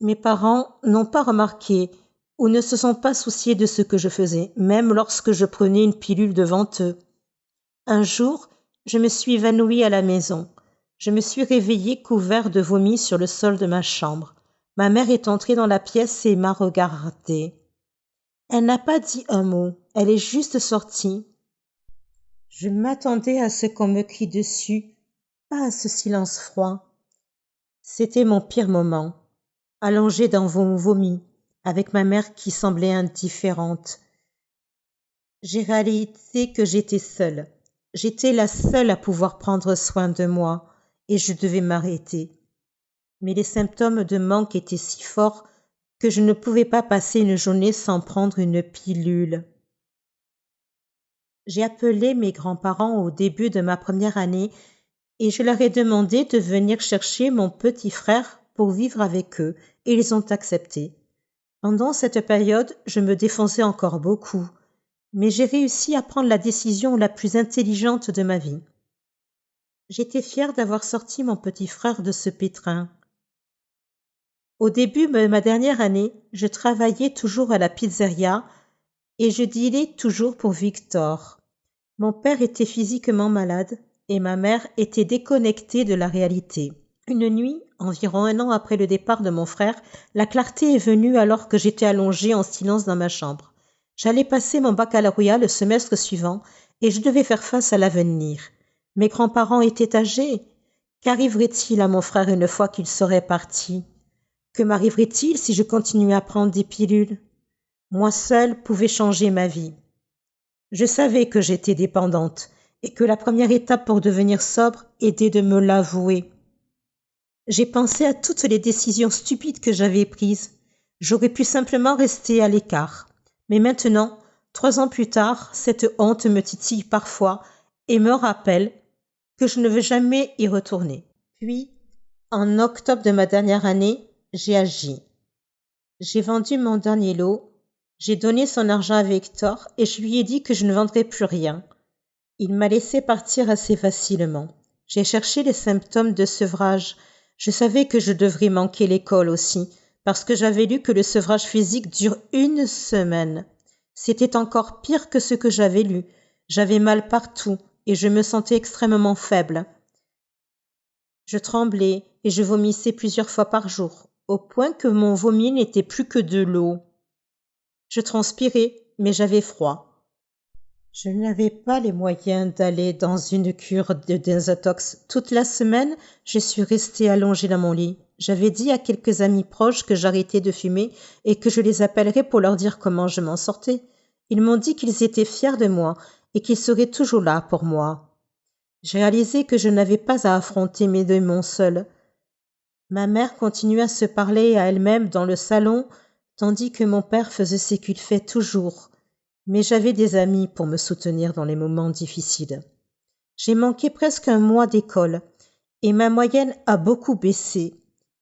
Mes parents n'ont pas remarqué ou ne se sont pas souciés de ce que je faisais, même lorsque je prenais une pilule devant eux. Un jour, je me suis évanouie à la maison. Je me suis réveillée couvert de vomi sur le sol de ma chambre. Ma mère est entrée dans la pièce et m'a regardée. Elle n'a pas dit un mot, elle est juste sortie. Je m'attendais à ce qu'on me crie dessus, pas à ce silence froid. C'était mon pire moment, allongée dans mon vomi, avec ma mère qui semblait indifférente. J'ai réalisé que j'étais seule. J'étais la seule à pouvoir prendre soin de moi, et je devais m'arrêter. Mais les symptômes de manque étaient si forts que je ne pouvais pas passer une journée sans prendre une pilule. J'ai appelé mes grands-parents au début de ma première année et je leur ai demandé de venir chercher mon petit frère pour vivre avec eux, et ils ont accepté. Pendant cette période, je me défonçais encore beaucoup, mais j'ai réussi à prendre la décision la plus intelligente de ma vie. J'étais fière d'avoir sorti mon petit frère de ce pétrin. Au début de ma dernière année, je travaillais toujours à la pizzeria et je dînais toujours pour Victor. Mon père était physiquement malade et ma mère était déconnectée de la réalité. Une nuit, environ 1 an après le départ de mon frère, la clarté est venue alors que j'étais allongée en silence dans ma chambre. J'allais passer mon baccalauréat le semestre suivant et je devais faire face à l'avenir. Mes grands-parents étaient âgés. Qu'arriverait-il à mon frère une fois qu'il serait parti? Que m'arriverait-il si je continuais à prendre des pilules? Moi seule pouvais changer ma vie. Je savais que j'étais dépendante et que la première étape pour devenir sobre était de me l'avouer. J'ai pensé à toutes les décisions stupides que j'avais prises. J'aurais pu simplement rester à l'écart. Mais maintenant, 3 ans plus tard, cette honte me titille parfois et me rappelle que je ne veux jamais y retourner. Puis, en octobre de ma dernière année, j'ai agi. J'ai vendu mon dernier lot, j'ai donné son argent à Victor et je lui ai dit que je ne vendrais plus rien. Il m'a laissé partir assez facilement. J'ai cherché les symptômes de sevrage. Je savais que je devrais manquer l'école aussi, parce que j'avais lu que le sevrage physique dure 1 semaine. C'était encore pire que ce que j'avais lu. J'avais mal partout et je me sentais extrêmement faible. Je tremblais et je vomissais plusieurs fois par jour, au point que mon vomi n'était plus que de l'eau. Je transpirais, mais j'avais froid. Je n'avais pas les moyens d'aller dans une cure de désintox. Toute la semaine, je suis restée allongée dans mon lit. J'avais dit à quelques amis proches que j'arrêtais de fumer et que je les appellerais pour leur dire comment je m'en sortais. Ils m'ont dit qu'ils étaient fiers de moi et qu'ils seraient toujours là pour moi. J'ai réalisé que je n'avais pas à affronter mes démons seule. Ma mère continuait à se parler à elle-même dans le salon, tandis que mon père faisait ce qu'il fait toujours. Mais j'avais des amis pour me soutenir dans les moments difficiles. J'ai manqué presque 1 mois d'école et ma moyenne a beaucoup baissé.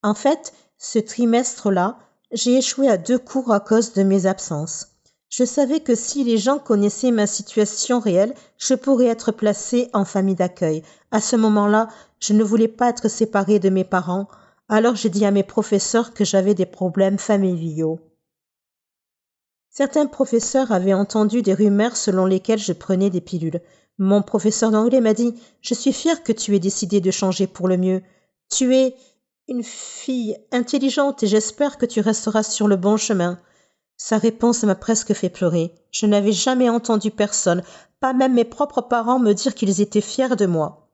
En fait, ce trimestre-là, j'ai échoué à 2 cours à cause de mes absences. Je savais que si les gens connaissaient ma situation réelle, je pourrais être placée en famille d'accueil. À ce moment-là, je ne voulais pas être séparée de mes parents, alors j'ai dit à mes professeurs que j'avais des problèmes familiaux. Certains professeurs avaient entendu des rumeurs selon lesquelles je prenais des pilules. Mon professeur d'anglais m'a dit « Je suis fière que tu aies décidé de changer pour le mieux. Tu es une fille intelligente et j'espère que tu resteras sur le bon chemin. » Sa réponse m'a presque fait pleurer. Je n'avais jamais entendu personne, pas même mes propres parents, me dire qu'ils étaient fiers de moi.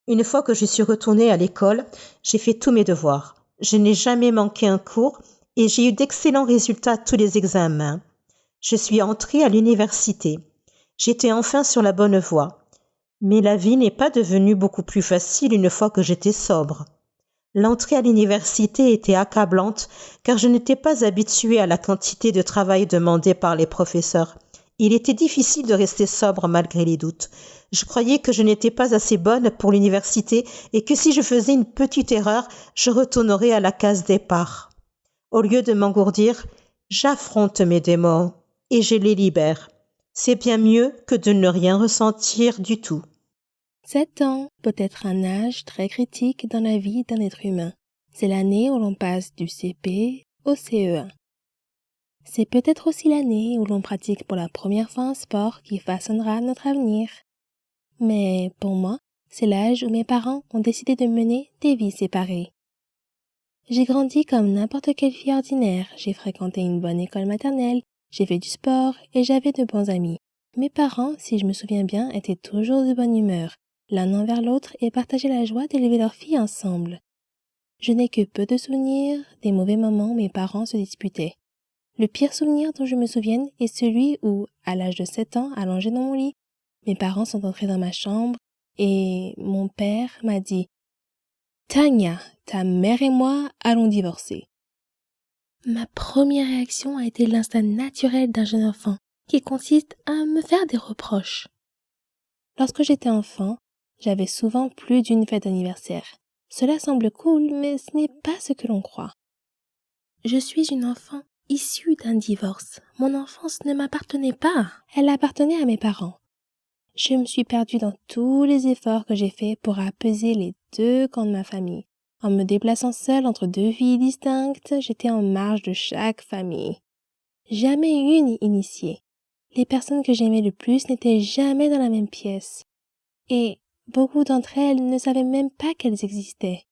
Une fois que je suis retournée à l'école, j'ai fait tous mes devoirs. Je n'ai jamais manqué un cours et j'ai eu d'excellents résultats à tous les examens. Je suis entrée à l'université. J'étais enfin sur la bonne voie. Mais la vie n'est pas devenue beaucoup plus facile une fois que j'étais sobre. L'entrée à l'université était accablante car je n'étais pas habituée à la quantité de travail demandé par les professeurs. Il était difficile de rester sobre malgré les doutes. Je croyais que je n'étais pas assez bonne pour l'université et que si je faisais une petite erreur, je retournerais à la case départ. Au lieu de m'engourdir, j'affronte mes démons et je les libère. C'est bien mieux que de ne rien ressentir du tout. 7 ans peut être un âge très critique dans la vie d'un être humain. C'est l'année où l'on passe du CP au CE1. C'est peut-être aussi l'année où l'on pratique pour la première fois un sport qui façonnera notre avenir. Mais pour moi, c'est l'âge où mes parents ont décidé de mener des vies séparées. J'ai grandi comme n'importe quelle fille ordinaire, j'ai fréquenté une bonne école maternelle, j'ai fait du sport et j'avais de bons amis. Mes parents, si je me souviens bien, étaient toujours de bonne humeur, l'un envers l'autre et partageaient la joie d'élever leur fille ensemble. Je n'ai que peu de souvenirs des mauvais moments où mes parents se disputaient. Le pire souvenir dont je me souvienne est celui où, à l'âge de 7 ans, allongé dans mon lit, mes parents sont entrés dans ma chambre et mon père m'a dit « Tania, ta mère et moi allons divorcer. » Ma première réaction a été l'instinct naturel d'un jeune enfant qui consiste à me faire des reproches. Lorsque j'étais enfant, j'avais souvent plus d'une fête d'anniversaire. Cela semble cool, mais ce n'est pas ce que l'on croit. Je suis une enfant issue d'un divorce. Mon enfance ne m'appartenait pas. Elle appartenait à mes parents. Je me suis perdue dans tous les efforts que j'ai faits pour apaiser les deux camps de ma famille. En me déplaçant seule entre deux filles distinctes, j'étais en marge de chaque famille. Jamais une initiée. Les personnes que j'aimais le plus n'étaient jamais dans la même pièce. Et beaucoup d'entre elles ne savaient même pas qu'elles existaient.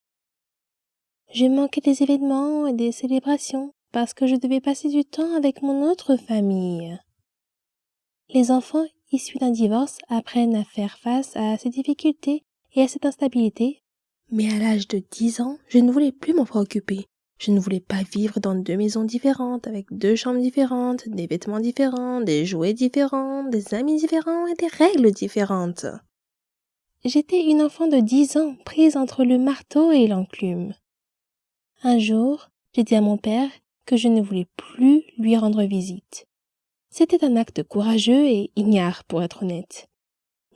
Je manquais des événements et des célébrations parce que je devais passer du temps avec mon autre famille. Les enfants issus d'un divorce apprennent à faire face à ces difficultés et à cette instabilité. Mais à l'âge de 10 ans, je ne voulais plus m'en préoccuper. Je ne voulais pas vivre dans 2 maisons différentes, avec 2 chambres différentes, des vêtements différents, des jouets différents, des amis différents et des règles différentes. J'étais une enfant de 10 ans, prise entre le marteau et l'enclume. Un jour, j'ai dit à mon père que je ne voulais plus lui rendre visite. C'était un acte courageux et ignare, pour être honnête.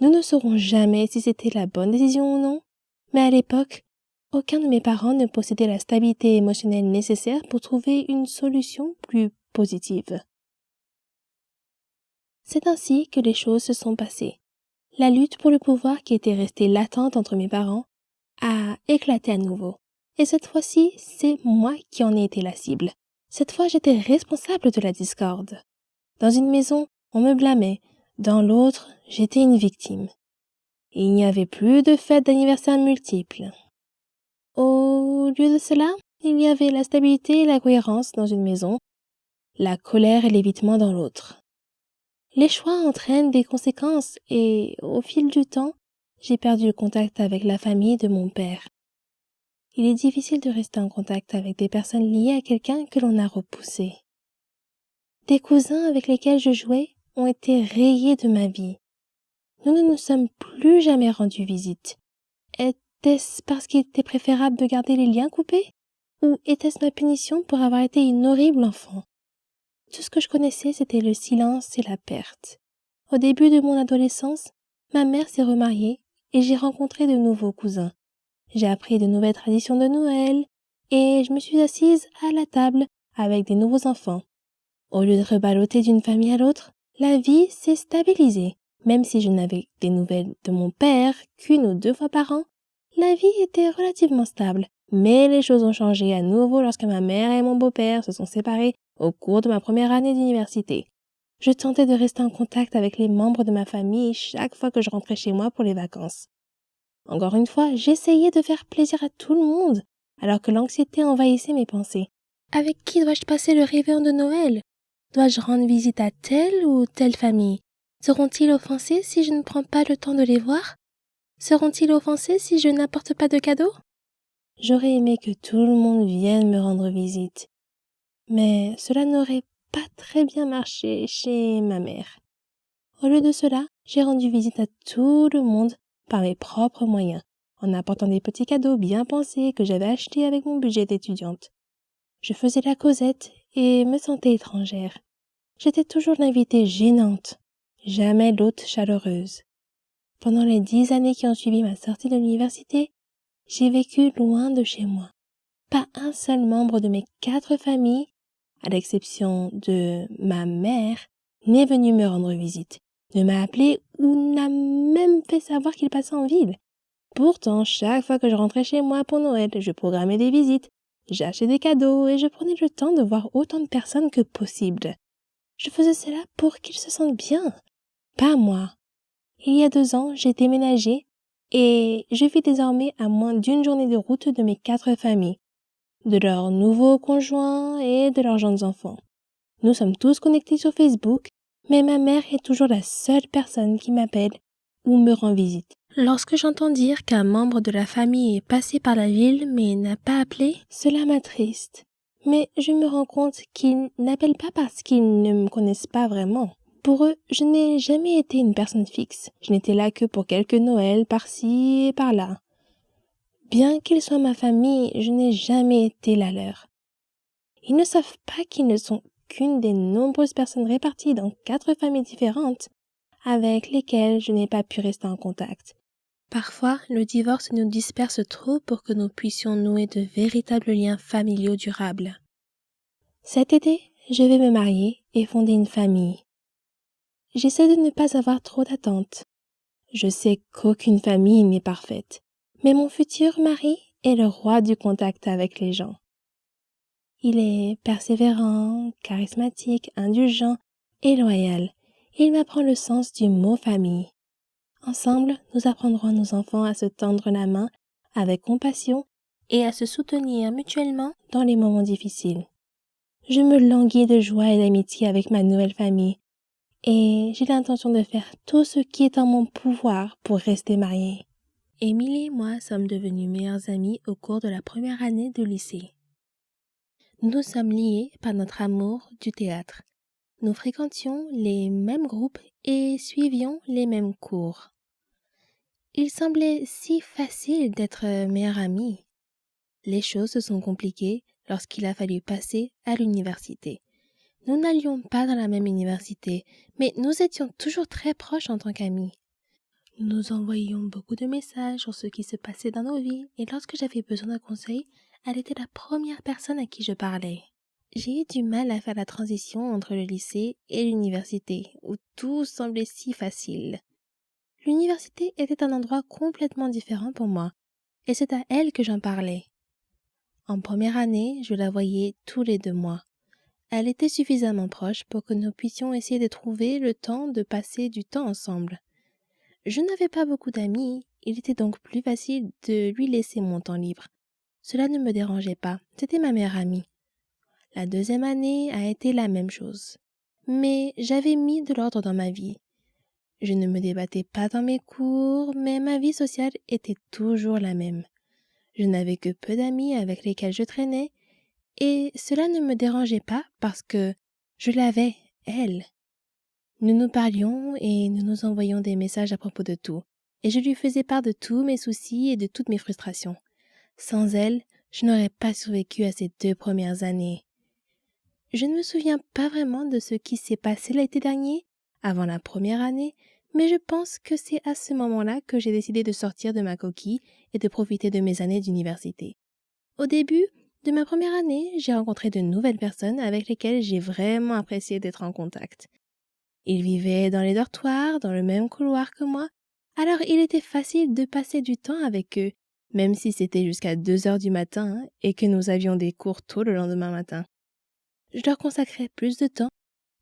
Nous ne saurons jamais si c'était la bonne décision ou non, mais à l'époque, aucun de mes parents ne possédait la stabilité émotionnelle nécessaire pour trouver une solution plus positive. C'est ainsi que les choses se sont passées. La lutte pour le pouvoir qui était restée latente entre mes parents a éclaté à nouveau. Et cette fois-ci, c'est moi qui en ai été la cible. Cette fois, j'étais responsable de la discorde. Dans une maison, on me blâmait. Dans l'autre, j'étais une victime. Il n'y avait plus de fêtes d'anniversaire multiples. Au lieu de cela, il y avait la stabilité et la cohérence dans une maison, la colère et l'évitement dans l'autre. Les choix entraînent des conséquences et, au fil du temps, j'ai perdu le contact avec la famille de mon père. Il est difficile de rester en contact avec des personnes liées à quelqu'un que l'on a repoussé. Des cousins avec lesquels je jouais ont été rayés de ma vie. Nous ne nous sommes plus jamais rendus visite. Était-ce parce qu'il était préférable de garder les liens coupés? Ou était-ce ma punition pour avoir été une horrible enfant? Tout ce que je connaissais, c'était le silence et la perte. Au début de mon adolescence, ma mère s'est remariée et j'ai rencontré de nouveaux cousins. J'ai appris de nouvelles traditions de Noël et je me suis assise à la table avec des nouveaux enfants. Au lieu de reballoter d'une famille à l'autre, la vie s'est stabilisée. Même si je n'avais des nouvelles de mon père qu'une ou 2 fois par an, la vie était relativement stable. Mais les choses ont changé à nouveau lorsque ma mère et mon beau-père se sont séparés au cours de ma première année d'université. Je tentais de rester en contact avec les membres de ma famille chaque fois que je rentrais chez moi pour les vacances. Encore une fois, j'essayais de faire plaisir à tout le monde, alors que l'anxiété envahissait mes pensées. Avec qui dois-je passer le réveillon de Noël? Dois-je rendre visite à telle ou telle famille? Seront-ils offensés si je ne prends pas le temps de les voir? Seront-ils offensés si je n'apporte pas de cadeaux? J'aurais aimé que tout le monde vienne me rendre visite. Mais cela n'aurait pas très bien marché chez ma mère. Au lieu de cela, j'ai rendu visite à tout le monde par mes propres moyens, en apportant des petits cadeaux bien pensés que j'avais achetés avec mon budget d'étudiante. Je faisais la causette et me sentais étrangère. J'étais toujours l'invitée gênante, jamais l'hôte chaleureuse. Pendant les 10 années qui ont suivi ma sortie de l'université, j'ai vécu loin de chez moi. Pas un seul membre de mes 4 familles, à l'exception de ma mère, n'est venu me rendre visite, ne m'a appelé ou n'a même fait savoir qu'il passait en ville. Pourtant, chaque fois que je rentrais chez moi pour Noël, je programmais des visites, j'achetais des cadeaux et je prenais le temps de voir autant de personnes que possible. Je faisais cela pour qu'ils se sentent bien, pas moi. Il y a 2 ans, j'ai déménagé et je vis désormais à moins d'une journée de route de mes 4 familles, de leurs nouveaux conjoints et de leurs jeunes enfants. Nous sommes tous connectés sur Facebook, mais ma mère est toujours la seule personne qui m'appelle ou me rend visite. Lorsque j'entends dire qu'un membre de la famille est passé par la ville mais n'a pas appelé, cela m'attriste. Mais je me rends compte qu'ils n'appellent pas parce qu'ils ne me connaissent pas vraiment. Pour eux, je n'ai jamais été une personne fixe. Je n'étais là que pour quelques Noëls par-ci et par-là. Bien qu'ils soient ma famille, je n'ai jamais été la leur. Ils ne savent pas qu'ils ne sont qu'une des nombreuses personnes réparties dans 4 familles différentes avec lesquelles je n'ai pas pu rester en contact. Parfois, le divorce nous disperse trop pour que nous puissions nouer de véritables liens familiaux durables. Cet été, je vais me marier et fonder une famille. J'essaie de ne pas avoir trop d'attentes. Je sais qu'aucune famille n'est parfaite, mais mon futur mari est le roi du contact avec les gens. Il est persévérant, charismatique, indulgent et loyal. Il m'apprend le sens du mot famille. Ensemble, nous apprendrons à nos enfants à se tendre la main avec compassion et à se soutenir mutuellement dans les moments difficiles. Je me languis de joie et d'amitié avec ma nouvelle famille et j'ai l'intention de faire tout ce qui est en mon pouvoir pour rester mariée. Émilie et moi sommes devenus meilleures amies au cours de la première année de lycée. Nous sommes liés par notre amour du théâtre. Nous fréquentions les mêmes groupes et suivions les mêmes cours. Il semblait si facile d'être meilleure amie. Les choses se sont compliquées lorsqu'il a fallu passer à l'université. Nous n'allions pas dans la même université, mais nous étions toujours très proches en tant qu'amis. Nous envoyions beaucoup de messages sur ce qui se passait dans nos vies, et lorsque j'avais besoin d'un conseil, elle était la première personne à qui je parlais. J'ai eu du mal à faire la transition entre le lycée et l'université, où tout semblait si facile. L'université était un endroit complètement différent pour moi, et c'est à elle que j'en parlais. En première année, je la voyais tous les 2 mois. Elle était suffisamment proche pour que nous puissions essayer de trouver le temps de passer du temps ensemble. Je n'avais pas beaucoup d'amis, il était donc plus facile de lui laisser mon temps libre. Cela ne me dérangeait pas, c'était ma meilleure amie. La 2e année a été la même chose. Mais j'avais mis de l'ordre dans ma vie. Je ne me débattais pas dans mes cours, mais ma vie sociale était toujours la même. Je n'avais que peu d'amis avec lesquels je traînais, et cela ne me dérangeait pas parce que je l'avais, elle. Nous nous parlions et nous nous envoyions des messages à propos de tout, et je lui faisais part de tous mes soucis et de toutes mes frustrations. Sans elle, je n'aurais pas survécu à ces 2 premières années. Je ne me souviens pas vraiment de ce qui s'est passé l'été dernier, avant la première année, mais je pense que c'est à ce moment-là que j'ai décidé de sortir de ma coquille et de profiter de mes années d'université. Au début de ma première année, j'ai rencontré de nouvelles personnes avec lesquelles j'ai vraiment apprécié d'être en contact. Ils vivaient dans les dortoirs, dans le même couloir que moi, alors il était facile de passer du temps avec eux, même si c'était jusqu'à 2 heures du matin et que nous avions des cours tôt le lendemain matin. Je leur consacrais plus de temps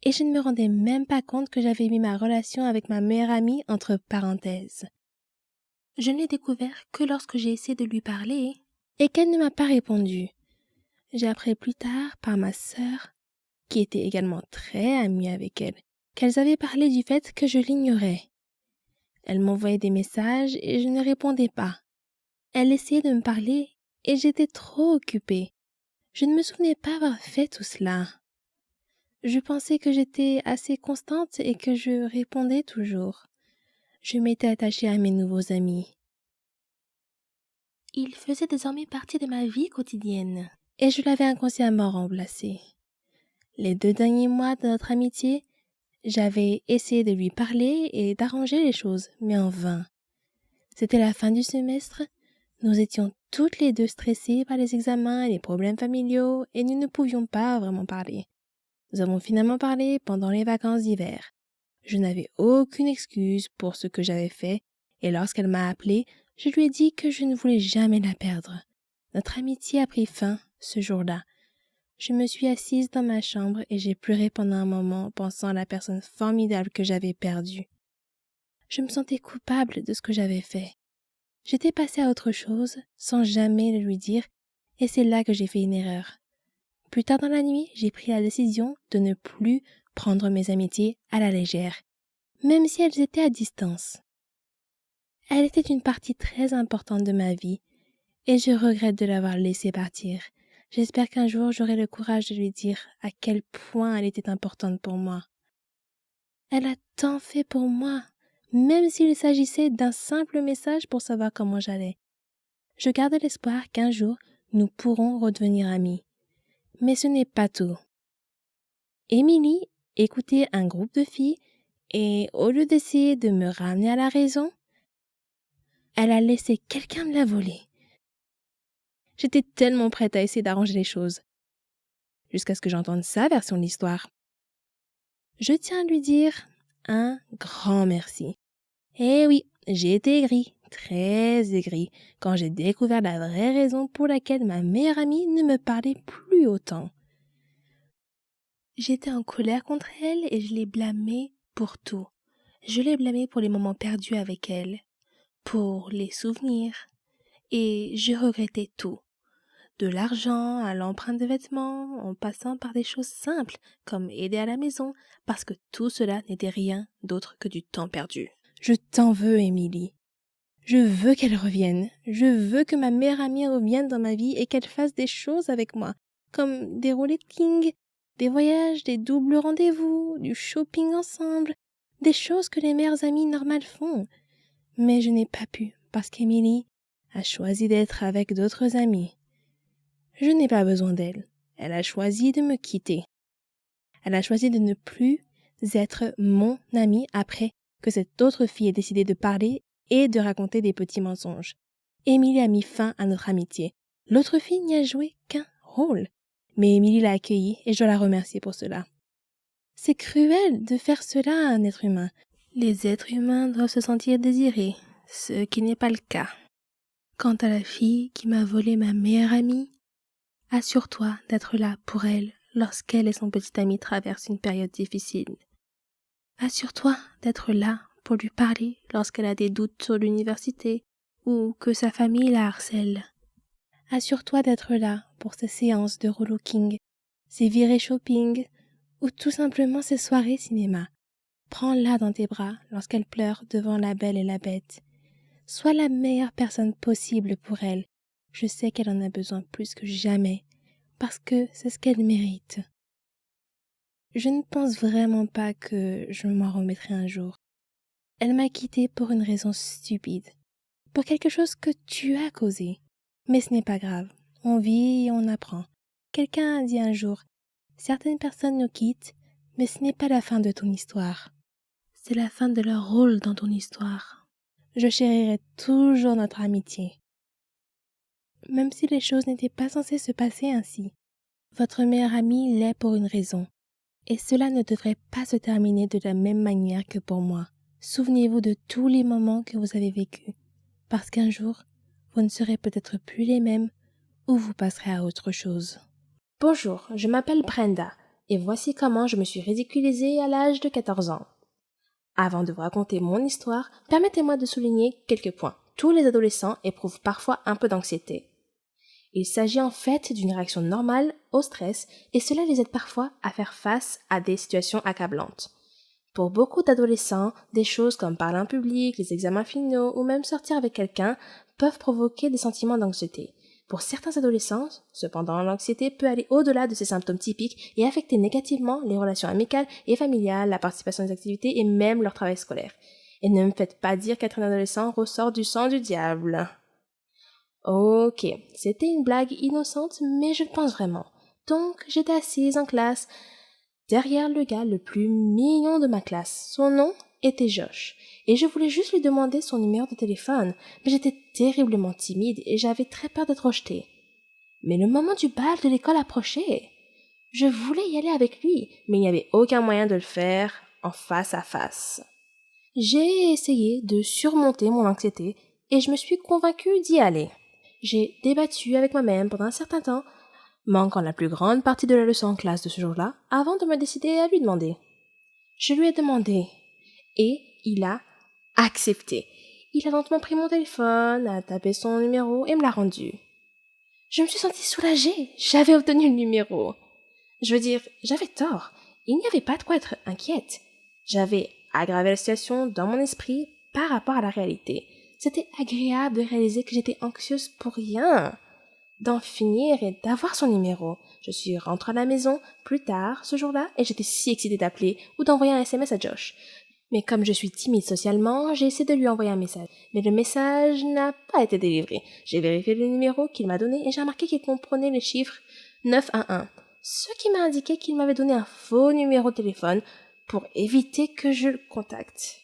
et je ne me rendais même pas compte que j'avais mis ma relation avec ma meilleure amie entre parenthèses. Je ne l'ai découvert que lorsque j'ai essayé de lui parler et qu'elle ne m'a pas répondu. J'ai appris plus tard par ma sœur, qui était également très amie avec elle, qu'elles avaient parlé du fait que je l'ignorais. Elle m'envoyait des messages et je ne répondais pas. Elle essayait de me parler et j'étais trop occupée. Je ne me souvenais pas avoir fait tout cela. Je pensais que j'étais assez constante et que je répondais toujours. Je m'étais attachée à mes nouveaux amis. Ils faisaient désormais partie de ma vie quotidienne et je l'avais inconsciemment remplacé. Les 2 derniers mois de notre amitié, j'avais essayé de lui parler et d'arranger les choses, mais en vain. C'était la fin du semestre. Nous étions toutes les deux stressées par les examens et les problèmes familiaux et nous ne pouvions pas vraiment parler. Nous avons finalement parlé pendant les vacances d'hiver. Je n'avais aucune excuse pour ce que j'avais fait et lorsqu'elle m'a appelé, je lui ai dit que je ne voulais jamais la perdre. Notre amitié a pris fin ce jour-là. Je me suis assise dans ma chambre et j'ai pleuré pendant un moment pensant à la personne formidable que j'avais perdue. Je me sentais coupable de ce que j'avais fait. J'étais passée à autre chose sans jamais le lui dire et c'est là que j'ai fait une erreur. Plus tard dans la nuit, j'ai pris la décision de ne plus prendre mes amitiés à la légère, même si elles étaient à distance. Elle était une partie très importante de ma vie et je regrette de l'avoir laissée partir. J'espère qu'un jour j'aurai le courage de lui dire à quel point elle était importante pour moi. Elle a tant fait pour moi, même s'il s'agissait d'un simple message pour savoir comment j'allais. Je garde l'espoir qu'un jour nous pourrons redevenir amis. Mais ce n'est pas tout. Émilie écoutait un groupe de filles et au lieu d'essayer de me ramener à la raison, elle a laissé quelqu'un me la voler. J'étais tellement prête à essayer d'arranger les choses, jusqu'à ce que j'entende sa version de l'histoire. Je tiens à lui dire un grand merci. Eh oui, j'ai été aigrie, très aigrie, quand j'ai découvert la vraie raison pour laquelle ma meilleure amie ne me parlait plus autant. J'étais en colère contre elle et je l'ai blâmée pour tout. Je l'ai blâmée pour les moments perdus avec elle, pour les souvenirs, et je regrettais tout. De l'argent à l'empreinte de vêtements, en passant par des choses simples, comme aider à la maison, parce que tout cela n'était rien d'autre que du temps perdu. Je t'en veux, Émilie. Je veux qu'elle revienne. Je veux que ma meilleure amie revienne dans ma vie et qu'elle fasse des choses avec moi, comme des roulings, des voyages, des doubles rendez-vous, du shopping ensemble, des choses que les meilleures amies normales font. Mais je n'ai pas pu, parce qu'Émilie a choisi d'être avec d'autres amis. Je n'ai pas besoin d'elle. Elle a choisi de me quitter. Elle a choisi de ne plus être mon amie après que cette autre fille ait décidé de parler et de raconter des petits mensonges. Émilie a mis fin à notre amitié. L'autre fille n'y a joué qu'un rôle. Mais Émilie l'a accueillie et je dois la remercier pour cela. C'est cruel de faire cela à un être humain. Les êtres humains doivent se sentir désirés, ce qui n'est pas le cas. Quant à la fille qui m'a volé ma meilleure amie, assure-toi d'être là pour elle lorsqu'elle et son petit ami traversent une période difficile. Assure-toi d'être là pour lui parler lorsqu'elle a des doutes sur l'université ou que sa famille la harcèle. Assure-toi d'être là pour ses séances de relooking, ses virées shopping ou tout simplement ses soirées cinéma. Prends-la dans tes bras lorsqu'elle pleure devant La Belle et la Bête. Sois la meilleure personne possible pour elle. Je sais qu'elle en a besoin plus que jamais, parce que c'est ce qu'elle mérite. Je ne pense vraiment pas que je m'en remettrai un jour. Elle m'a quittée pour une raison stupide, pour quelque chose que tu as causé. Mais ce n'est pas grave, on vit et on apprend. Quelqu'un a dit un jour, certaines personnes nous quittent, mais ce n'est pas la fin de ton histoire. C'est la fin de leur rôle dans ton histoire. Je chérirai toujours notre amitié. Même si les choses n'étaient pas censées se passer ainsi. Votre meilleure amie l'est pour une raison. Et cela ne devrait pas se terminer de la même manière que pour moi. Souvenez-vous de tous les moments que vous avez vécus. Parce qu'un jour, vous ne serez peut-être plus les mêmes ou vous passerez à autre chose. Bonjour, je m'appelle Brenda et voici comment je me suis ridiculisée à l'âge de 14 ans. Avant de vous raconter mon histoire, permettez-moi de souligner quelques points. Tous les adolescents éprouvent parfois un peu d'anxiété. Il s'agit en fait d'une réaction normale au stress et cela les aide parfois à faire face à des situations accablantes. Pour beaucoup d'adolescents, des choses comme parler en public, les examens finaux ou même sortir avec quelqu'un peuvent provoquer des sentiments d'anxiété. Pour certains adolescents, cependant, l'anxiété peut aller au-delà de ces symptômes typiques et affecter négativement les relations amicales et familiales, la participation aux activités et même leur travail scolaire. Et ne me faites pas dire qu'être un adolescent ressort du sang du diable. Ok, c'était une blague innocente, mais je le pense vraiment. Donc, j'étais assise en classe, derrière le gars le plus mignon de ma classe. Son nom était Josh. Et je voulais juste lui demander son numéro de téléphone, mais j'étais terriblement timide et j'avais très peur d'être rejetée. Mais le moment du bal de l'école approchait. Je voulais y aller avec lui, mais il n'y avait aucun moyen de le faire en face à face. J'ai essayé de surmonter mon anxiété et je me suis convaincue d'y aller. J'ai débattu avec moi-même pendant un certain temps, manquant la plus grande partie de la leçon en classe de ce jour-là, avant de me décider à lui demander. Je lui ai demandé et il a accepté. Il a lentement pris mon téléphone, a tapé son numéro et me l'a rendu. Je me suis sentie soulagée. J'avais obtenu le numéro. Je veux dire, j'avais tort. Il n'y avait pas de quoi être inquiète. J'avais aggravé la situation dans mon esprit par rapport à la réalité. C'était agréable de réaliser que j'étais anxieuse pour rien. D'en finir et d'avoir son numéro. Je suis rentrée à la maison plus tard ce jour-là et j'étais si excitée d'appeler ou d'envoyer un SMS à Josh. Mais comme je suis timide socialement, j'ai essayé de lui envoyer un message. Mais le message n'a pas été délivré. J'ai vérifié le numéro qu'il m'a donné et j'ai remarqué qu'il comprenait le chiffre 911. Ce qui m'a indiqué qu'il m'avait donné un faux numéro de téléphone pour éviter que je le contacte.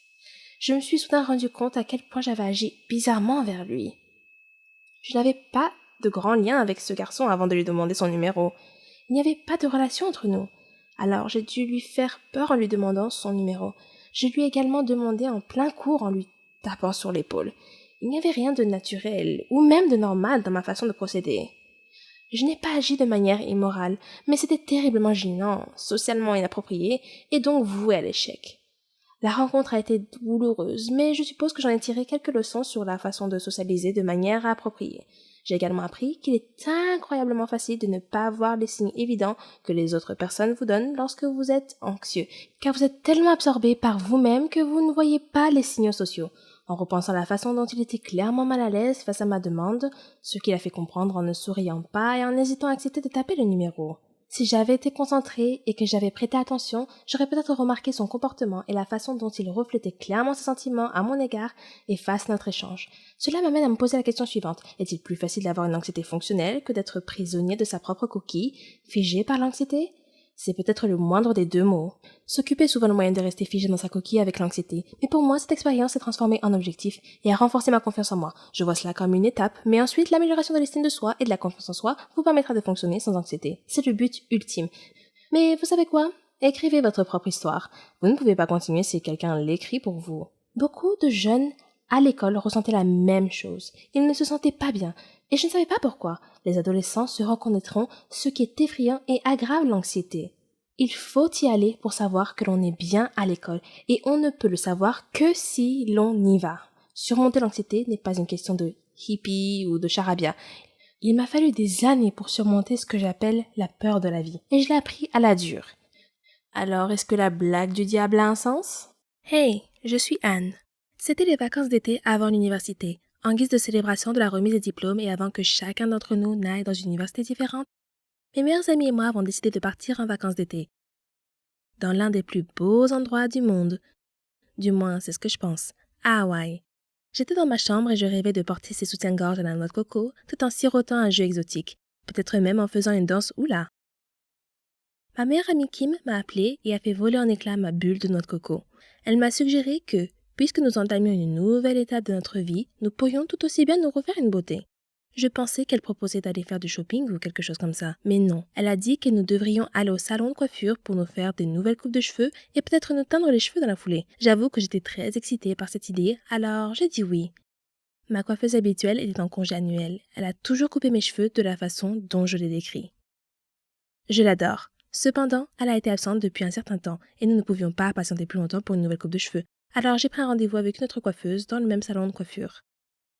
Je me suis soudain rendu compte à quel point j'avais agi bizarrement envers lui. Je n'avais pas de grand lien avec ce garçon avant de lui demander son numéro. Il n'y avait pas de relation entre nous. Alors j'ai dû lui faire peur en lui demandant son numéro. Je lui ai également demandé en plein cours en lui tapant sur l'épaule. Il n'y avait rien de naturel ou même de normal dans ma façon de procéder. Je n'ai pas agi de manière immorale, mais c'était terriblement gênant, socialement inapproprié et donc voué à l'échec. La rencontre a été douloureuse, mais je suppose que j'en ai tiré quelques leçons sur la façon de socialiser de manière appropriée. J'ai également appris qu'il est incroyablement facile de ne pas voir les signes évidents que les autres personnes vous donnent lorsque vous êtes anxieux, car vous êtes tellement absorbé par vous-même que vous ne voyez pas les signaux sociaux. En repensant à la façon dont il était clairement mal à l'aise face à ma demande, ce qu'il a fait comprendre en ne souriant pas et en hésitant à accepter de taper le numéro. Si j'avais été concentrée et que j'avais prêté attention, j'aurais peut-être remarqué son comportement et la façon dont il reflétait clairement ses sentiments à mon égard et face à notre échange. Cela m'amène à me poser la question suivante. Est-il plus facile d'avoir une anxiété fonctionnelle que d'être prisonnier de sa propre coquille, figé par l'anxiété? C'est peut-être le moindre des deux mots. S'occuper est souvent le moyen de rester figé dans sa coquille avec l'anxiété. Mais pour moi, cette expérience s'est transformée en objectif et a renforcé ma confiance en moi. Je vois cela comme une étape, mais ensuite, l'amélioration de l'estime de soi et de la confiance en soi vous permettra de fonctionner sans anxiété. C'est le but ultime. Mais vous savez quoi? Écrivez votre propre histoire. Vous ne pouvez pas continuer si quelqu'un l'écrit pour vous. Beaucoup de jeunes à l'école ressentaient la même chose. Ils ne se sentaient pas bien. Et je ne savais pas pourquoi. Les adolescents se reconnaîtront ce qui est effrayant et aggrave l'anxiété. Il faut y aller pour savoir que l'on est bien à l'école, et on ne peut le savoir que si l'on y va. Surmonter l'anxiété n'est pas une question de hippie ou de charabia. Il m'a fallu des années pour surmonter ce que j'appelle la peur de la vie, et je l'ai appris à la dure. Alors, est-ce que la blague du diable a un sens? Hey, je suis Anne. C'était les vacances d'été avant l'université. En guise de célébration de la remise des diplômes et avant que chacun d'entre nous n'aille dans une université différente, mes meilleurs amis et moi avons décidé de partir en vacances d'été. Dans l'un des plus beaux endroits du monde. Du moins, c'est ce que je pense. À Hawaï. J'étais dans ma chambre et je rêvais de porter ces soutiens-gorge à la noix de coco tout en sirotant un jus exotique. Peut-être même en faisant une danse oula. Ma meilleure amie Kim m'a appelée et a fait voler en éclats ma bulle de noix de coco. Elle m'a suggéré que, puisque nous entamions une nouvelle étape de notre vie, nous pourrions tout aussi bien nous refaire une beauté. Je pensais qu'elle proposait d'aller faire du shopping ou quelque chose comme ça. Mais non, elle a dit que nous devrions aller au salon de coiffure pour nous faire des nouvelles coupes de cheveux et peut-être nous teindre les cheveux dans la foulée. J'avoue que j'étais très excitée par cette idée, alors j'ai dit oui. Ma coiffeuse habituelle était en congé annuel. Elle a toujours coupé mes cheveux de la façon dont je l'ai décrit. Je l'adore. Cependant, elle a été absente depuis un certain temps et nous ne pouvions pas patienter plus longtemps pour une nouvelle coupe de cheveux. Alors j'ai pris un rendez-vous avec une autre coiffeuse dans le même salon de coiffure.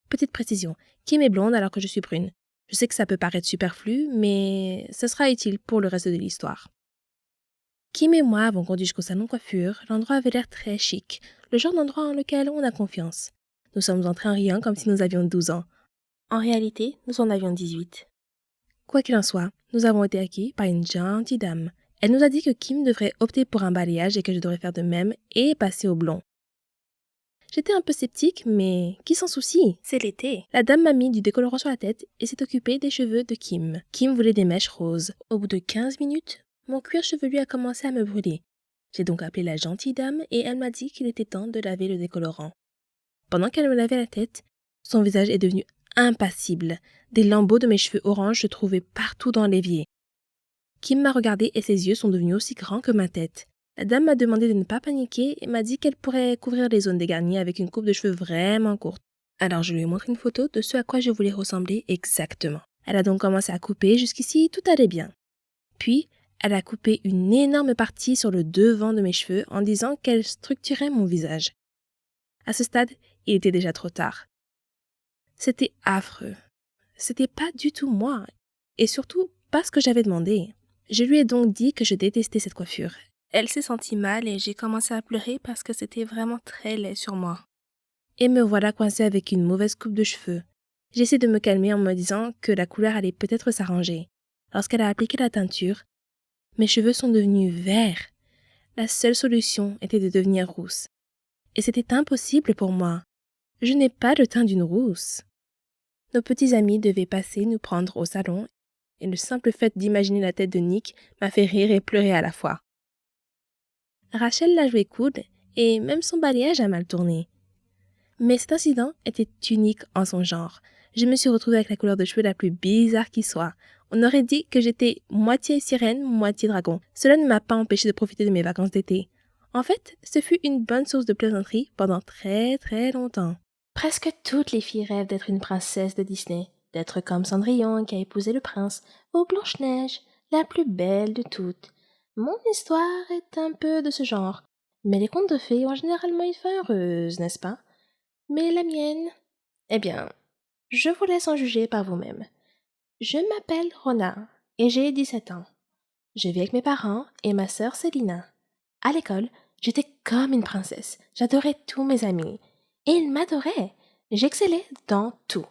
Petite précision, Kim est blonde alors que je suis brune. Je sais que ça peut paraître superflu, mais ce sera utile pour le reste de l'histoire. Kim et moi avons conduit jusqu'au salon de coiffure. L'endroit avait l'air très chic, le genre d'endroit en lequel on a confiance. Nous sommes entrés en riant comme si nous avions 12 ans. En réalité, nous en avions 18. Quoi qu'il en soit, nous avons été accueillis par une gentille dame. Elle nous a dit que Kim devrait opter pour un balayage et que je devrais faire de même et passer au blond. J'étais un peu sceptique, mais qui s'en soucie? C'est l'été. La dame m'a mis du décolorant sur la tête et s'est occupée des cheveux de Kim. Kim voulait des mèches roses. Au bout de 15 minutes, mon cuir chevelu a commencé à me brûler. J'ai donc appelé la gentille dame et elle m'a dit qu'il était temps de laver le décolorant. Pendant qu'elle me lavait la tête, son visage est devenu impassible. Des lambeaux de mes cheveux orange se trouvaient partout dans l'évier. Kim m'a regardé et ses yeux sont devenus aussi grands que ma tête. La dame m'a demandé de ne pas paniquer et m'a dit qu'elle pourrait couvrir les zones dégarnies avec une coupe de cheveux vraiment courte. Alors je lui ai montré une photo de ce à quoi je voulais ressembler exactement. Elle a donc commencé à couper, jusqu'ici tout allait bien. Puis, elle a coupé une énorme partie sur le devant de mes cheveux en disant qu'elle structurait mon visage. À ce stade, il était déjà trop tard. C'était affreux. C'était pas du tout moi, et surtout pas ce que j'avais demandé. Je lui ai donc dit que je détestais cette coiffure. Elle s'est sentie mal et j'ai commencé à pleurer parce que c'était vraiment très laid sur moi. Et me voilà coincée avec une mauvaise coupe de cheveux. J'essaie de me calmer en me disant que la couleur allait peut-être s'arranger. Lorsqu'elle a appliqué la teinture, mes cheveux sont devenus verts. La seule solution était de devenir rousse. Et c'était impossible pour moi. Je n'ai pas le teint d'une rousse. Nos petits amis devaient passer nous prendre au salon, et le simple fait d'imaginer la tête de Nick m'a fait rire et pleurer à la fois. Rachel l'a joué cool, et même son balayage a mal tourné. Mais cet incident était unique en son genre. Je me suis retrouvée avec la couleur de cheveux la plus bizarre qui soit. On aurait dit que j'étais moitié sirène, moitié dragon. Cela ne m'a pas empêché de profiter de mes vacances d'été. En fait, ce fut une bonne source de plaisanterie pendant très très longtemps. Presque toutes les filles rêvent d'être une princesse de Disney, d'être comme Cendrillon qui a épousé le prince, ou Blanche-Neige, la plus belle de toutes. Mon histoire est un peu de ce genre, mais les contes de fées ont généralement une fin heureuse, n'est-ce pas? Mais la mienne... Eh bien, je vous laisse en juger par vous-même. Je m'appelle Rona, et j'ai 17 ans. Je vis avec mes parents et ma sœur Célina. À l'école, j'étais comme une princesse. J'adorais tous mes amis. Et ils m'adoraient. J'excellais dans tout.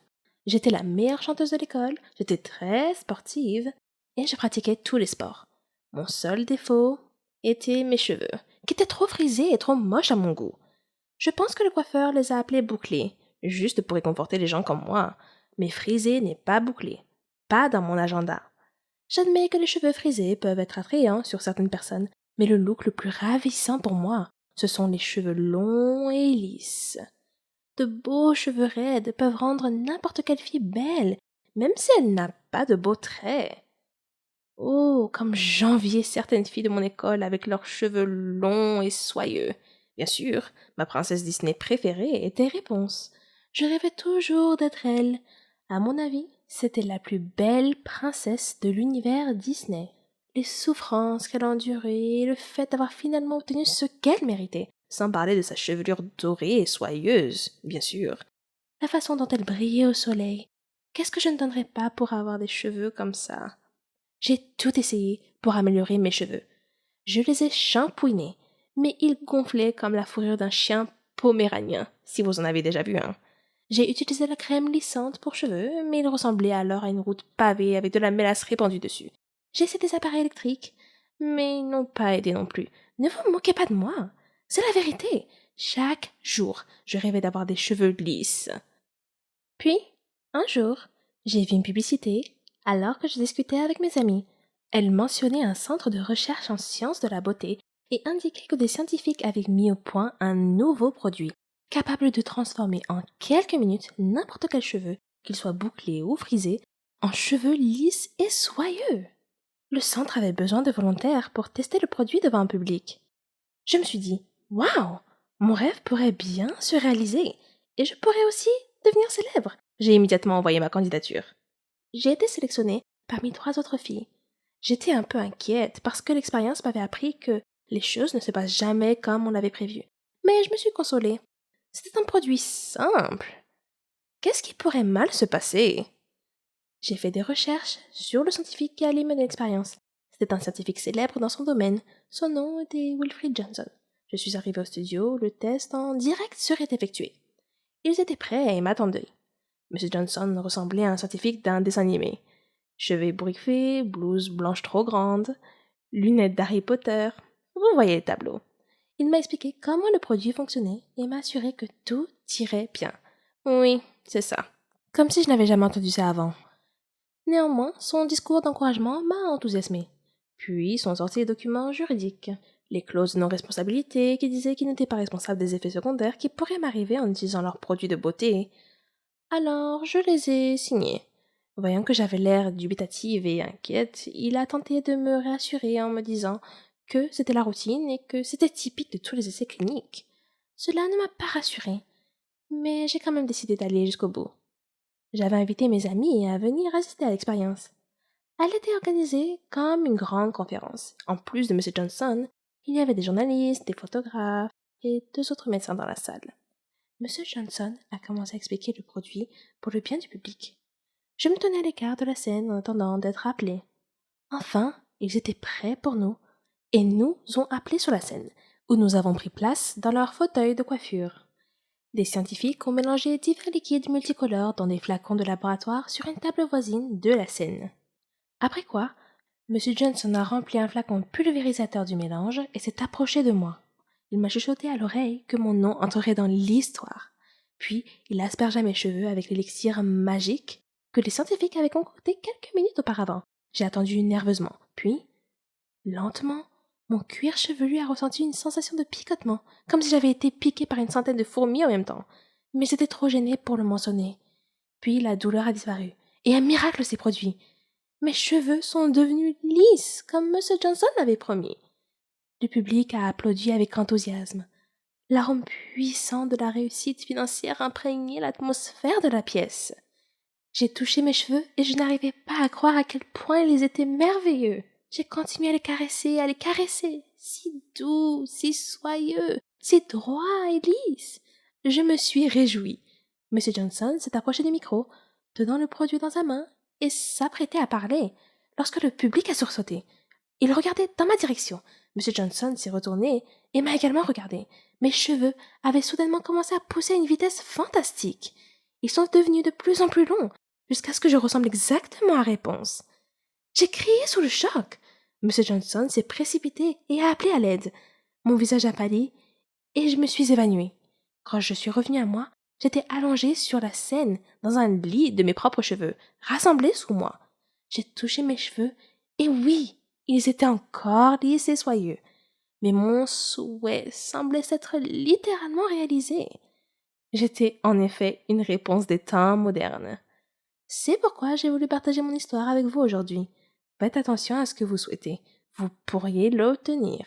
J'étais la meilleure chanteuse de l'école, j'étais très sportive, et je pratiquais tous les sports. Mon seul défaut était mes cheveux, qui étaient trop frisés et trop moches à mon goût. Je pense que le coiffeur les a appelés bouclés, juste pour réconforter les gens comme moi. Mais frisé n'est pas bouclé. Pas dans mon agenda. J'admets que les cheveux frisés peuvent être attrayants sur certaines personnes, mais le look le plus ravissant pour moi, ce sont les cheveux longs et lisses. De beaux cheveux raides peuvent rendre n'importe quelle fille belle, même si elle n'a pas de beaux traits. Oh, comme j'enviais certaines filles de mon école avec leurs cheveux longs et soyeux. Bien sûr, ma princesse Disney préférée était Réponse. Je rêvais toujours d'être elle. À mon avis, c'était la plus belle princesse de l'univers Disney. Les souffrances qu'elle a endurées et le fait d'avoir finalement obtenu ce qu'elle méritait, sans parler de sa chevelure dorée et soyeuse, bien sûr. La façon dont elle brillait au soleil. Qu'est-ce que je ne donnerais pas pour avoir des cheveux comme ça? J'ai tout essayé pour améliorer mes cheveux. Je les ai shampouinés, mais ils gonflaient comme la fourrure d'un chien poméranien, si vous en avez déjà vu un. J'ai utilisé la crème lissante pour cheveux, mais ils ressemblaient alors à une route pavée avec de la mélasse répandue dessus. J'ai essayé des appareils électriques, mais ils n'ont pas aidé non plus. Ne vous moquez pas de moi. C'est la vérité. Chaque jour, je rêvais d'avoir des cheveux lisses. Puis, un jour, j'ai vu une publicité alors que je discutais avec mes amis. Elle mentionnait un centre de recherche en sciences de la beauté et indiquait que des scientifiques avaient mis au point un nouveau produit, capable de transformer en quelques minutes n'importe quel cheveu, qu'il soit bouclé ou frisé, en cheveux lisses et soyeux. Le centre avait besoin de volontaires pour tester le produit devant un public. Je me suis dit, waouh, mon rêve pourrait bien se réaliser et je pourrais aussi devenir célèbre. J'ai immédiatement envoyé ma candidature. J'ai été sélectionnée parmi 3 autres filles. J'étais un peu inquiète parce que l'expérience m'avait appris que les choses ne se passent jamais comme on l'avait prévu. Mais je me suis consolée. C'était un produit simple. Qu'est-ce qui pourrait mal se passer? J'ai fait des recherches sur le scientifique qui allait mener l'expérience. C'était un scientifique célèbre dans son domaine. Son nom était Wilfred Johnson. Je suis arrivée au studio, le test en direct serait effectué. Ils étaient prêts et m'attendaient. M. Johnson ressemblait à un scientifique d'un dessin animé. Cheveux ébouriffés, blouse blanche trop grande, lunettes d'Harry Potter. Vous voyez le tableau. Il m'a expliqué comment le produit fonctionnait et m'a assuré que tout irait bien. Oui, c'est ça. Comme si je n'avais jamais entendu ça avant. Néanmoins, son discours d'encouragement m'a enthousiasmé. Puis sont sortis les documents juridiques, les clauses de non-responsabilité qui disaient qu'ils n'étaient pas responsables des effets secondaires qui pourraient m'arriver en utilisant leurs produits de beauté. Alors, je les ai signés. Voyant que j'avais l'air dubitative et inquiète, il a tenté de me rassurer en me disant que c'était la routine et que c'était typique de tous les essais cliniques. Cela ne m'a pas rassurée, mais j'ai quand même décidé d'aller jusqu'au bout. J'avais invité mes amis à venir assister à l'expérience. Elle était organisée comme une grande conférence. En plus de M. Johnson, il y avait des journalistes, des photographes et 2 autres médecins dans la salle. M. Johnson a commencé à expliquer le produit pour le bien du public. Je me tenais à l'écart de la scène en attendant d'être appelé. Enfin, ils étaient prêts pour nous et nous ont appelés sur la scène, où nous avons pris place dans leur fauteuil de coiffure. Des scientifiques ont mélangé divers liquides multicolores dans des flacons de laboratoire sur une table voisine de la scène. Après quoi, M. Johnson a rempli un flacon pulvérisateur du mélange et s'est approché de moi. Il m'a chuchoté à l'oreille que mon nom entrerait dans l'histoire. Puis, il aspergea mes cheveux avec l'élixir magique que les scientifiques avaient concocté quelques minutes auparavant. J'ai attendu nerveusement. Puis, lentement, mon cuir chevelu a ressenti une sensation de picotement, comme si j'avais été piqué par une centaine de fourmis en même temps. Mais j'étais trop gênée pour le mentionner. Puis la douleur a disparu, et un miracle s'est produit. Mes cheveux sont devenus lisses, comme M. Johnson l'avait promis. Le public a applaudi avec enthousiasme. L'arôme puissant de la réussite financière imprégnait l'atmosphère de la pièce. J'ai touché mes cheveux et je n'arrivais pas à croire à quel point ils étaient merveilleux. J'ai continué à les caresser, si doux, si soyeux, si droits et lisses. Je me suis réjouie. M. Johnson s'est approché du micro, tenant le produit dans sa main, et s'apprêtait à parler, lorsque le public a sursauté. Il regardait dans ma direction. M. Johnson s'est retourné et m'a également regardé. Mes cheveux avaient soudainement commencé à pousser à une vitesse fantastique. Ils sont devenus de plus en plus longs, jusqu'à ce que je ressemble exactement à Réponse. J'ai crié sous le choc. M. Johnson s'est précipité et a appelé à l'aide. Mon visage a pâli et je me suis évanouie. Quand je suis revenue à moi, j'étais allongée sur la scène dans un lit de mes propres cheveux, rassemblés sous moi. J'ai touché mes cheveux et oui, ils étaient encore lisses et soyeux. Mais mon souhait semblait s'être littéralement réalisé. J'étais en effet une réponse des temps modernes. C'est pourquoi j'ai voulu partager mon histoire avec vous aujourd'hui. Faites attention à ce que vous souhaitez. Vous pourriez l'obtenir.